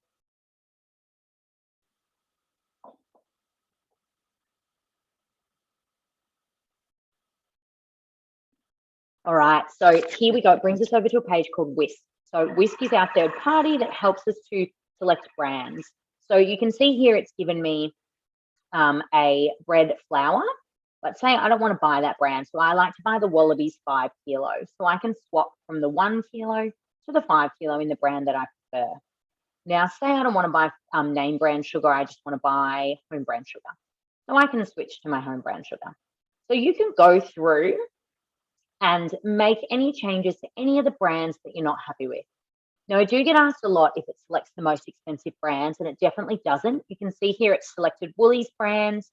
All right, so here we go. It brings us over to a page called Whisk. So Whisk is our third party that helps us to select brands. So you can see here it's given me a bread flour. Let's say I don't want to buy that brand, so I like to buy the Wallabies 5 kilo. So I can swap from the 1 kilo to the 5 kilo in the brand that I prefer. Now, say I don't want to buy name brand sugar, I just want to buy home brand sugar. So I can switch to my home brand sugar. So you can go through and make any changes to any of the brands that you're not happy with. Now, I do get asked a lot if it selects the most expensive brands, and it definitely doesn't. You can see here it's selected Woolies brands.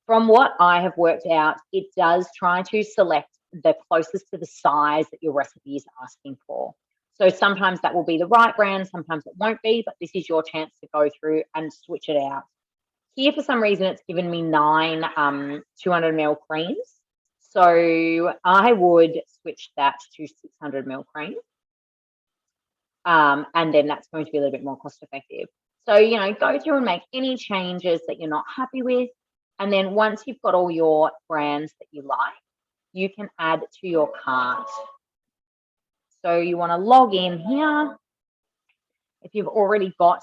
From what I have worked out, it does try to select the closest to the size that your recipe is asking for. So sometimes that will be the right brand, sometimes it won't be, but this is your chance to go through and switch it out. Here, for some reason, it's given me 9 200 ml creams. So I would switch that to 600 ml cream. And then that's going to be a little bit more cost effective. So, you know, go through and make any changes that you're not happy with. And then once you've got all your brands that you like, you can add to your cart. So you want to log in here. If you've already got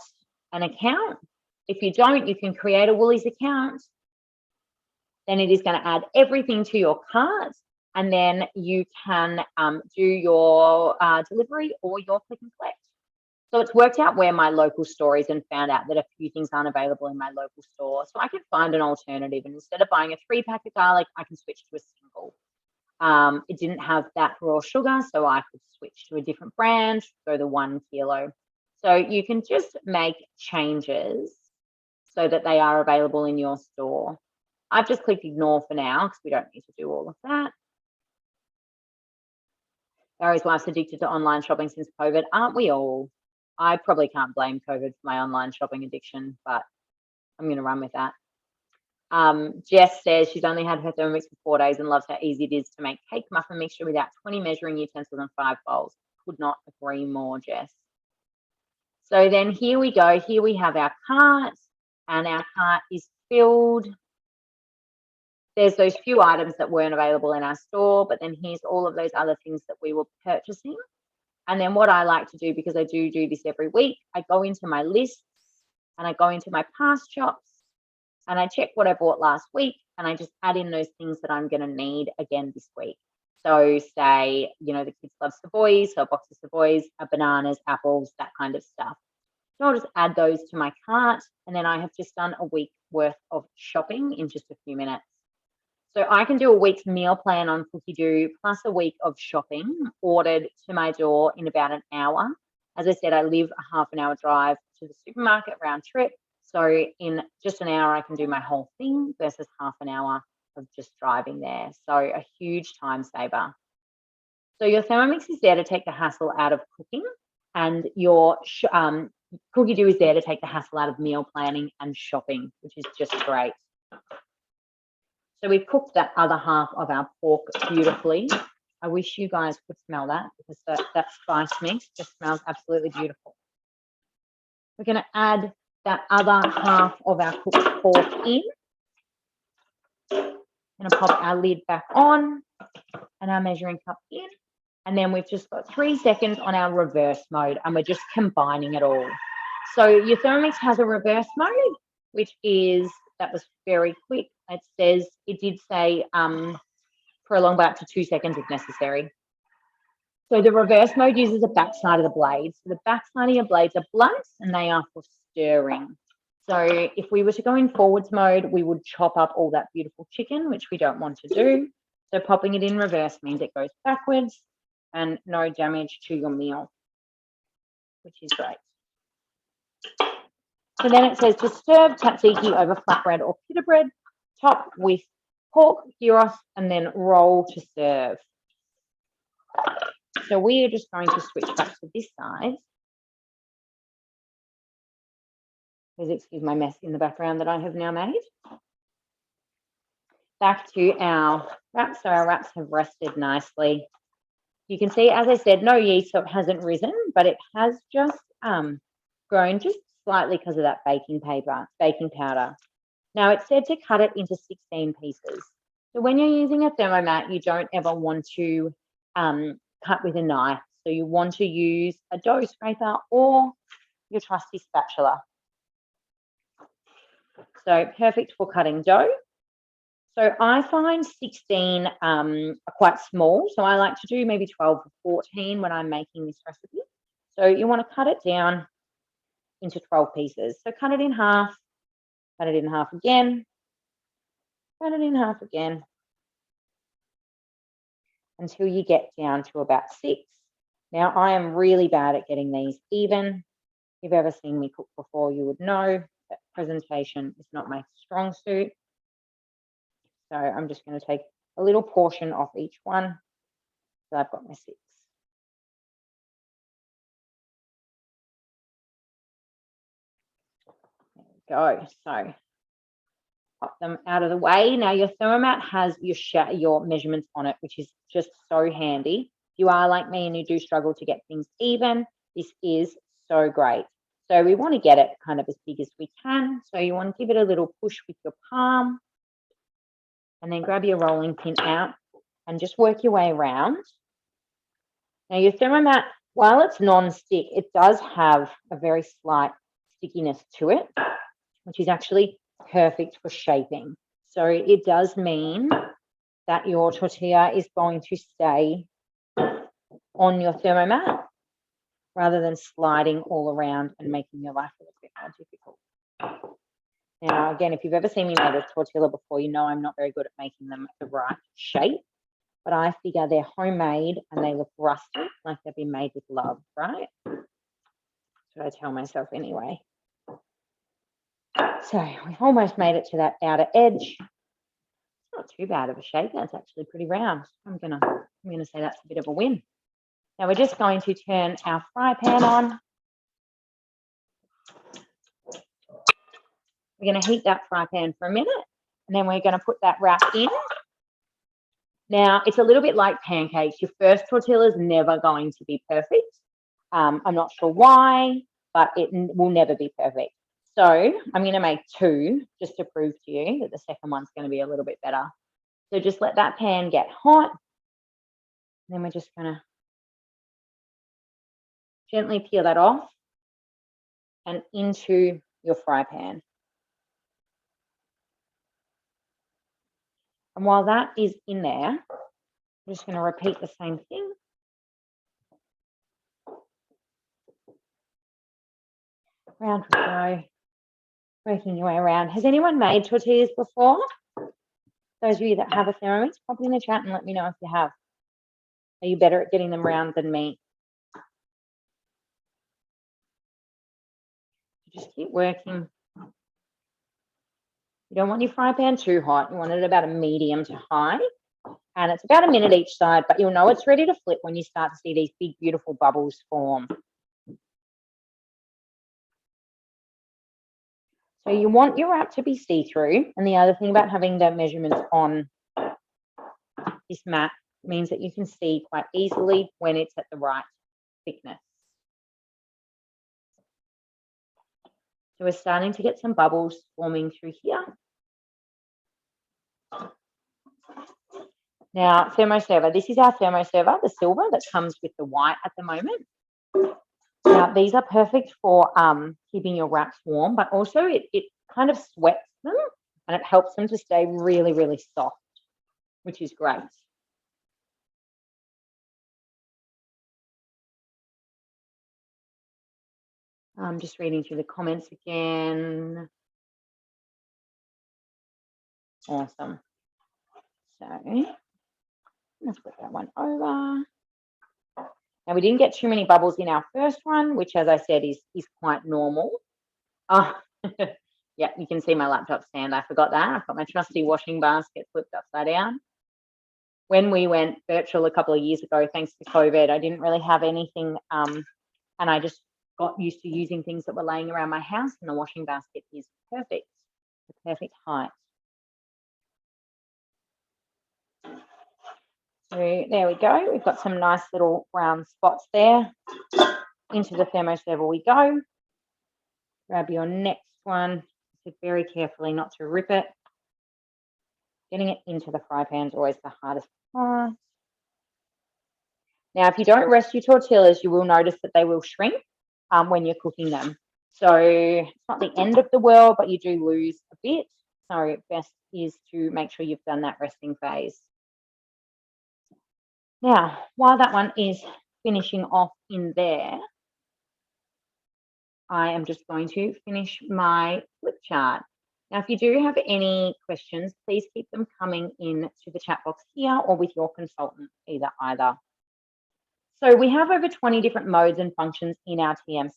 an account, if you don't, you can create a Woolies account. Then it is going to add everything to your cart, and then you can do your delivery or your click and collect. So it's worked out where my local store is and found out that a few things aren't available in my local store. So I can find an alternative, and instead of buying a 3-pack of garlic, I can switch to a single. It didn't have that raw sugar, so I could switch to a different brand, go the 1 kilo. So you can just make changes so that they are available in your store. I've just clicked ignore for now because we don't need to do all of that. Gary's wife's addicted to online shopping since COVID. Aren't we all? I probably can't blame COVID for my online shopping addiction, but I'm going to run with that. Jess says she's only had her Thermomix for 4 days and loves how easy it is to make cake muffin mixture without 20 measuring utensils and 5 bowls. Could not agree more, Jess. So then here we go. Here we have our cart, and our cart is filled. There's those few items that weren't available in our store, but then here's all of those other things that we were purchasing. And then what I like to do, because I do this every week, I go into my lists and I go into my past shops and I check what I bought last week, and I just add in those things that I'm going to need again this week. So say, you know, the kids love Savoys, so a box of Savoys, bananas, apples, that kind of stuff. So I'll just add those to my cart, and then I have just done a week worth of shopping in just a few minutes. So I can do a week's meal plan on Cookie Doo plus a week of shopping ordered to my door in about an hour. As I said, I live a half an hour drive to the supermarket round trip. So in just an hour, I can do my whole thing versus half an hour of just driving there. So a huge time saver. So your Thermomix is there to take the hassle out of cooking, and your Cookie Doo is there to take the hassle out of meal planning and shopping, which is just great. So we've cooked that other half of our pork beautifully. I wish you guys could smell that, because that spice mix just smells absolutely beautiful. We're going to add that other half of our cooked pork in. Going to pop our lid back on and our measuring cup in. And then we've just got 3 seconds on our reverse mode, and we're just combining it all. So your Thermomix has a reverse mode, which is, that was very quick. It says, it did say prolong by up to 2 seconds if necessary. So the reverse mode uses the back side of the blade. So the back side of your blades are blunt and they are for stirring. So if we were to go in forwards mode, we would chop up all that beautiful chicken, which we don't want to do. So popping it in reverse means it goes backwards and no damage to your meal, which is great. So then it says to serve tzatziki over flatbread or pita bread, top with pork, gyros, and then roll to serve. So we are just going to switch back to this side. Please excuse my mess in the background that I have now made. Back to our wraps. So our wraps have rested nicely. You can see, as I said, no yeast, so it hasn't risen, but it has just grown just slightly because of that baking powder. Now it said to cut it into 16 pieces. So when you're using a thermomat, you don't ever want to cut with a knife. So you want to use a dough scraper or your trusty spatula. So perfect for cutting dough. So I find 16 are quite small. So I like to do maybe 12 or 14 when I'm making this recipe. So you want to cut it down into 12 pieces. So cut it in half again, cut it in half again, until you get down to about 6. Now I am really bad at getting these even. If you've ever seen me cook before, you would know that presentation is not my strong suit. So I'm just going to take a little portion off each one. So I've got my 6. There we go. So pop them out of the way. Now your thermomat has your measurements on it, which is just so handy. If you are like me and you do struggle to get things even, this is so great. So we want to get it kind of as big as we can. So you want to give it a little push with your palm, and then grab your rolling pin out and just work your way around. Now your Thermomat, while it's non-stick, it does have a very slight stickiness to it, which is actually perfect for shaping. So it does mean that your tortilla is going to stay on your Thermomat rather than sliding all around and making your life a little bit more difficult. Now, again, if you've ever seen me make a tortilla before, you know I'm not very good at making them the right shape, but I figure they're homemade and they look rustic, like they've been made with love, right? That's what I tell myself anyway. So we've almost made it to that outer edge. It's not too bad of a shape. That's actually pretty round. I'm gonna say that's a bit of a win. Now we're just going to turn our fry pan on. We're going to heat that fry pan for a minute, and then we're going to put that wrap in. Now, it's a little bit like pancakes. Your first tortilla is never going to be perfect. I'm not sure why, but it will never be perfect. So I'm going to make 2 just to prove to you that the second one's going to be a little bit better. So just let that pan get hot. And then we're just going to gently peel that off and into your fry pan. And while that is in there, I'm just going to repeat the same thing. Round we go, working your way around. Has anyone made tortillas before? Those of you that have a Thermomix, pop it in the chat and let me know if you have. Are you better at getting them round than me? Just keep working. You don't want your fry pan too hot. You want it about a medium to high. And it's about a minute each side, but you'll know it's ready to flip when you start to see these big, beautiful bubbles form. So you want your wrap to be see-through. And the other thing about having the measurements on this mat means that you can see quite easily when it's at the right thickness. So we're starting to get some bubbles forming through here. Now, thermoserver. This is our thermoserver, the silver that comes with the white at the moment. Now, these are perfect for keeping your wraps warm, but also it kind of sweats them and it helps them to stay really, really soft, which is great. I'm just reading through the comments again. Awesome. So let's put that one over. Now, we didn't get too many bubbles in our first one, which, as I said, is quite normal. Oh, yeah, you can see my laptop stand. I forgot that. I've got my trusty washing basket flipped upside down. When we went virtual a couple of years ago, thanks to COVID, I didn't really have anything, and I just got used to using things that were laying around my house, and the washing basket is perfect, the perfect height. So there we go. We've got some nice little brown spots there. Into the thermoserver we go. Grab your next one. So very carefully not to rip it. Getting it into the fry pan is always the hardest part. Now, if you don't rest your tortillas, you will notice that they will shrink when you're cooking them. So it's not the end of the world, but you do lose a bit. So best is to make sure you've done that resting phase. Now, while that one is finishing off in there, I am just going to finish my flip chart. Now, if you do have any questions, please keep them coming in to the chat box here or with your consultant, either. So we have over 20 different modes and functions in our TM6.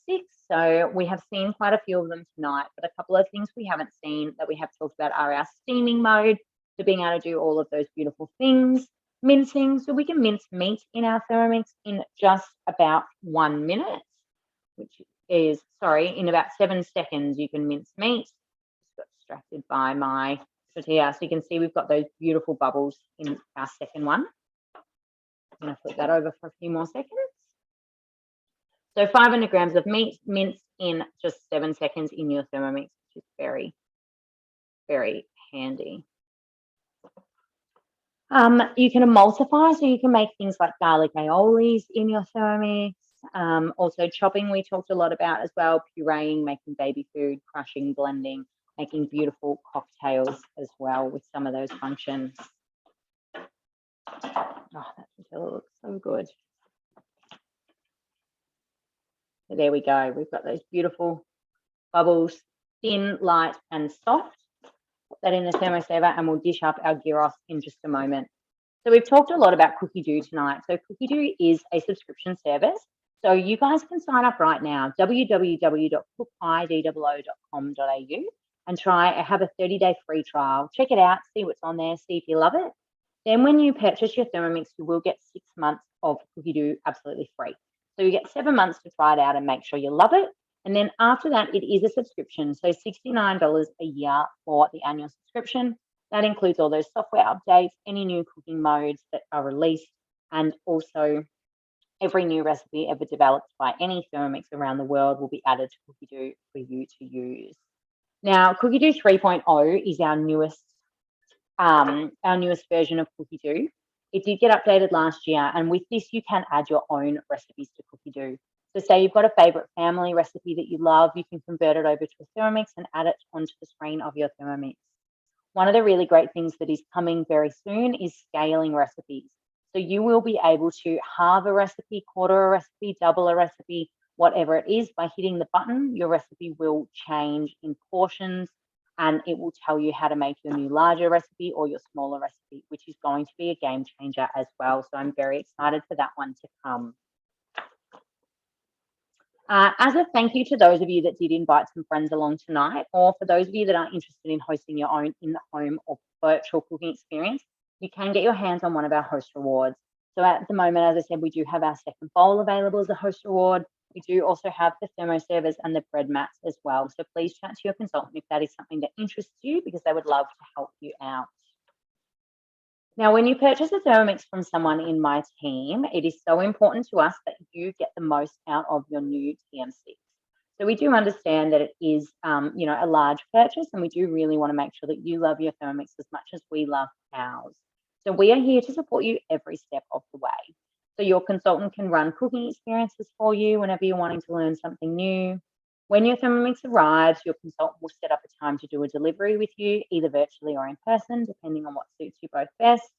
So we have seen quite a few of them tonight, but a couple of things we haven't seen that we have talked about are our steaming mode, so being able to do all of those beautiful things. Mincing, so we can mince meat in our Thermomix in just about 1 minute, which is, in about 7 seconds you can mince meat. Just got distracted by my tortilla. So you can see we've got those beautiful bubbles in our second one. I'm going to flip that over for a few more seconds. So 500 grams of meat minced in just 7 seconds in your Thermomix, which is very, very handy. You can emulsify, so you can make things like garlic aiolis in your Thermomix. Also chopping, we talked a lot about as well, pureeing, making baby food, crushing, blending, making beautiful cocktails as well with some of those functions. Oh, that tortilla looks so good. So there we go. We've got those beautiful bubbles, thin, light, and soft. Put that in the thermosaver and we'll dish up our gyros in just a moment. So we've talked a lot about Cookie Doo tonight. So Cookie Doo is a subscription service. So you guys can sign up right now, www.cookidoo.com.au, and have a 30-day free trial. Check it out, see what's on there, see if you love it. Then when you purchase your Thermomix, you will get 6 months of Cookie Doo absolutely free. So you get 7 months to try it out and make sure you love it. And then after that, it is a subscription. So $69 a year for the annual subscription. That includes all those software updates, any new cooking modes that are released, and also every new recipe ever developed by any Thermomix around the world will be added to Cookie Doo for you to use. Now, Cookie Doo 3.0 is our newest version of Cookie Doo. It did get updated last year, and with this, you can add your own recipes to Cookie Doo. So say you've got a favorite family recipe that you love, you can convert it over to a Thermomix and add it onto the screen of your Thermomix. One of the really great things that is coming very soon is scaling recipes. So you will be able to halve a recipe, quarter a recipe, double a recipe, whatever it is. By hitting the button, your recipe will change in portions and it will tell you how to make your new larger recipe or your smaller recipe, which is going to be a game changer as well. So I'm very excited for that one to come. As a thank you to those of you that did invite some friends along tonight, or for those of you that are interested in hosting your own in-the-home or virtual cooking experience, you can get your hands on one of our host rewards. So at the moment, as I said, we do have our second bowl available as a host reward. We do also have the thermosavers and the bread mats as well. So please chat to your consultant if that is something that interests you, because they would love to help you out. Now, when you purchase a Thermomix from someone in my team, it is so important to us that you get the most out of your new TM6. So we do understand that it is, a large purchase, and we do really want to make sure that you love your Thermomix as much as we love ours. So we are here to support you every step of the way. So your consultant can run cooking experiences for you whenever you're wanting to learn something new. When your Thermomix arrives, your consultant will set up a time to do a delivery with you, either virtually or in person, depending on what suits you both best.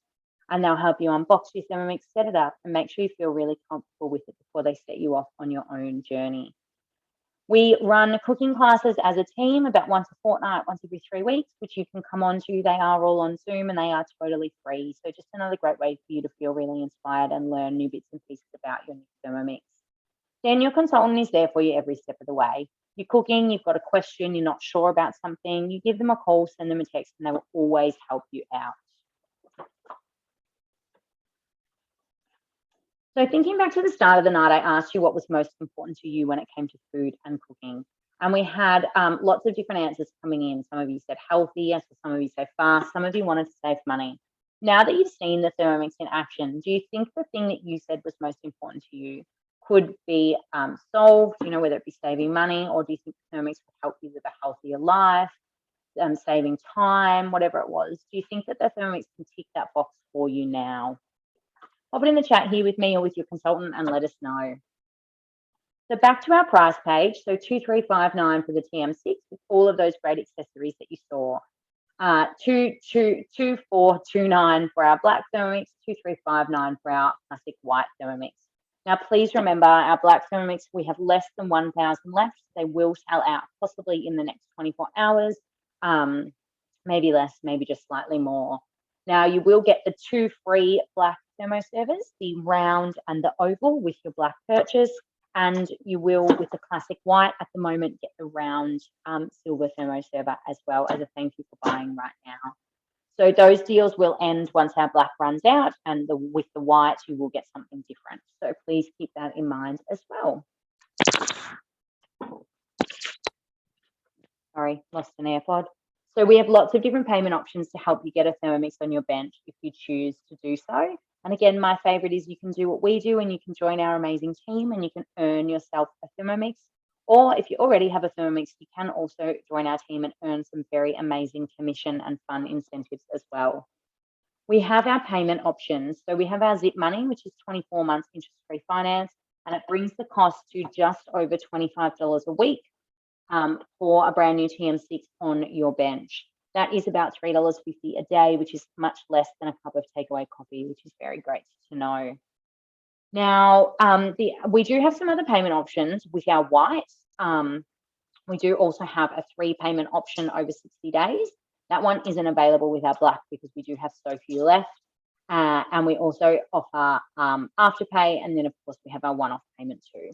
And they'll help you unbox your Thermomix, set it up, and make sure you feel really comfortable with it before they set you off on your own journey. We run cooking classes as a team about once a fortnight, once every 3 weeks, which you can come on to. They are all on Zoom and they are totally free. So just another great way for you to feel really inspired and learn new bits and pieces about your new Thermomix. Then your consultant is there for you every step of the way. You're cooking, you've got a question, you're not sure about something, you give them a call, send them a text, and they will always help you out. So thinking back to the start of the night, I asked you what was most important to you when it came to food and cooking. And we had lots of different answers coming in. Some of you said healthy, some of you said fast, some of you wanted to save money. Now that you've seen the Thermomix in action, do you think the thing that you said was most important to you could be solved, whether it be saving money, or do you think the Thermomix would help you live a healthier life, saving time, whatever it was? Do you think that the Thermomix can tick that box for you now? Pop it in the chat here with me or with your consultant and let us know. So back to our price page. So 2359 for the TM6 with all of those great accessories that you saw. 2429 for our black Thermomix, 2359 for our classic white Thermomix. Now, please remember our black Thermomix, we have less than 1,000 left. They will sell out possibly in the next 24 hours, maybe less, maybe just slightly more. Now, you will get the 2 free black thermosavers, the round and the oval with your black purchase, and you will, with the classic white at the moment, get the round silver thermosaver as well as a thank you for buying right now. So those deals will end once our black runs out, and with the white, you will get something different. So please keep that in mind as well. Sorry, lost an AirPod. So we have lots of different payment options to help you get a Thermomix on your bench if you choose to do so. And again, my favorite is you can do what we do and you can join our amazing team and you can earn yourself a Thermomix. Or if you already have a Thermomix, you can also join our team and earn some very amazing commission and fun incentives as well. We have our payment options. So we have our Zip Money, which is 24 months interest-free finance, and it brings the cost to just over $25 a week for a brand new TM6 on your bench. That is about $3.50 a day, which is much less than a cup of takeaway coffee, which is very great to know. Now, we do have some other payment options with our white. We do also have a 3 payment option over 60 days. That one isn't available with our black because we do have so few left. And we also offer afterpay, and then of course we have our one-off payment too.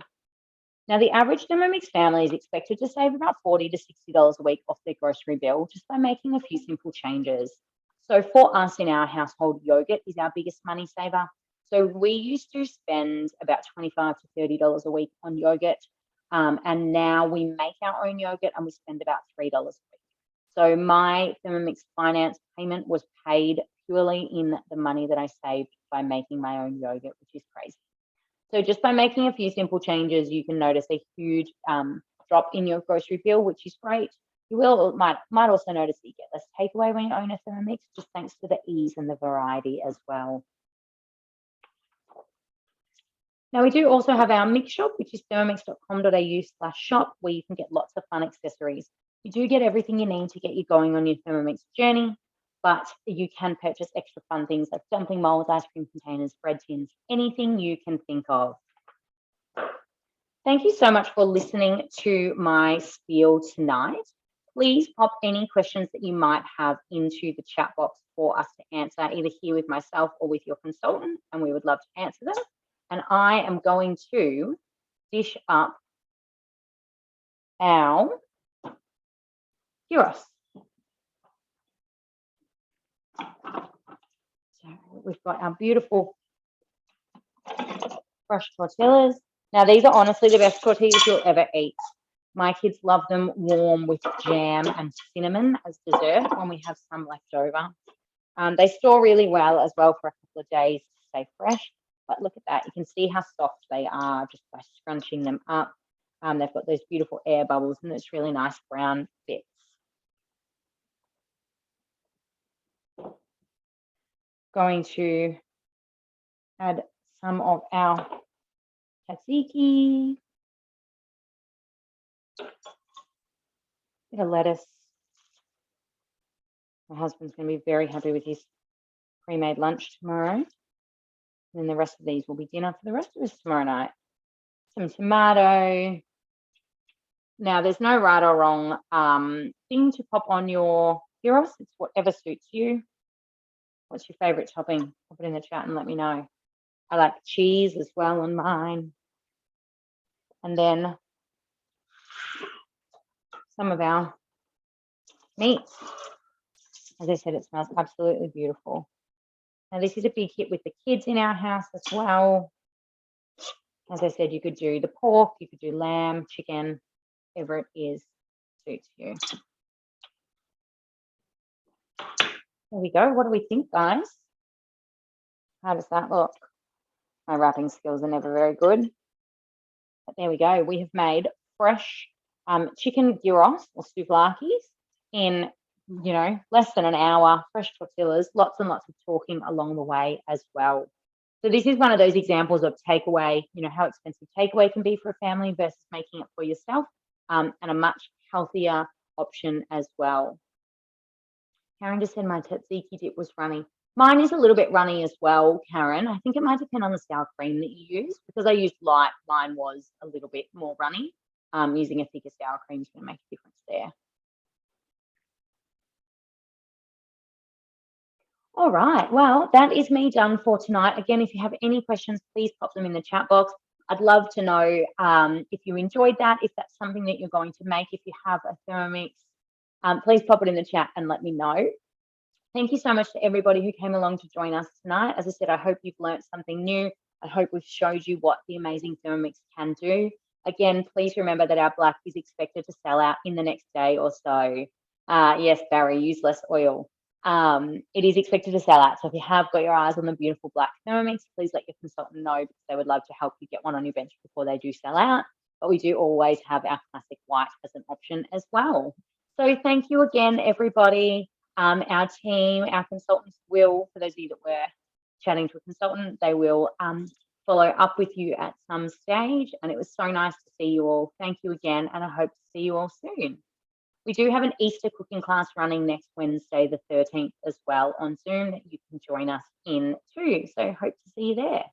Now, the average Thermomix family is expected to save about $40 to $60 a week off their grocery bill just by making a few simple changes. So for us in our household, yogurt is our biggest money saver. So we used to spend about $25 to $30 a week on yogurt, and now we make our own yogurt and we spend about $3 a week. So my Thermomix finance payment was paid purely in the money that I saved by making my own yogurt, which is crazy. So just by making a few simple changes, you can notice a huge drop in your grocery bill, which is great. You might also notice that you get less takeaway when you own a Thermomix, just thanks to the ease and the variety as well. Now, we do also have our mix shop, which is thermomix.com.au/shop, where you can get lots of fun accessories. You do get everything you need to get you going on your Thermomix journey, but you can purchase extra fun things like dumpling molds, ice cream containers, bread tins, anything you can think of. Thank you so much for listening to my spiel tonight. Please pop any questions that you might have into the chat box for us to answer, either here with myself or with your consultant, and we would love to answer them. And I am going to dish up our gyros. So we've got our beautiful fresh tortillas. Now, these are honestly the best tortillas you'll ever eat. My kids love them warm with jam and cinnamon as dessert when we have some left over. They store really well as well for a couple of days to stay fresh. But look at that. You can see how soft they are just by scrunching them up. They've got those beautiful air bubbles and those really nice brown bits. Going to add some of our tzatziki, bit of lettuce. My husband's going to be very happy with his pre-made lunch tomorrow. And then the rest of these will be dinner for the rest of us tomorrow night. Some tomato. Now, there's no right or wrong thing to pop on your gyros. It's whatever suits you. What's your favorite topping? Pop it in the chat and let me know. I like cheese as well on mine. And then some of our meats. As I said, it smells absolutely beautiful. Now, this is a big hit with the kids in our house as well. As I said, you could do the pork, you could do lamb, chicken, whatever it is, suits you. There we go. What do we think, guys? How does that look? My wrapping skills are never very good. But there we go. We have made fresh chicken gyros or souvlaki's in, less than an hour, fresh tortillas, lots and lots of talking along the way as well. So this is one of those examples of takeaway, how expensive takeaway can be for a family versus making it for yourself, and a much healthier option as well. Karen just said my tzatziki dip was runny. Mine is a little bit runny as well, Karen. I think it might depend on the sour cream that you use. Because I used light, mine was a little bit more runny. Using a thicker sour cream is going to make a difference there. All right, well, that is me done for tonight. Again, if you have any questions, please pop them in the chat box. I'd love to know if you enjoyed that, if that's something that you're going to make. If you have a Thermomix, please pop it in the chat and let me know. Thank you so much to everybody who came along to join us tonight. As I said, I hope you've learned something new. I hope we've showed you what the amazing Thermomix can do. Again, please remember that our black is expected to sell out in the next day or so. Yes, Barry, use less oil. It is expected to sell out. So if you have got your eyes on the beautiful black Thermomix, please let your consultant know, because they would love to help you get one on your bench before they do sell out. But we do always have our classic white as an option as well. So thank you again, everybody. Our team, our consultants will, for those of you that were chatting to a consultant, they will follow up with you at some stage. And it was so nice to see you all. Thank you again, and I hope to see you all soon. We do have an Easter cooking class running next Wednesday, the 13th, as well on Zoom that you can join us in too. So hope to see you there.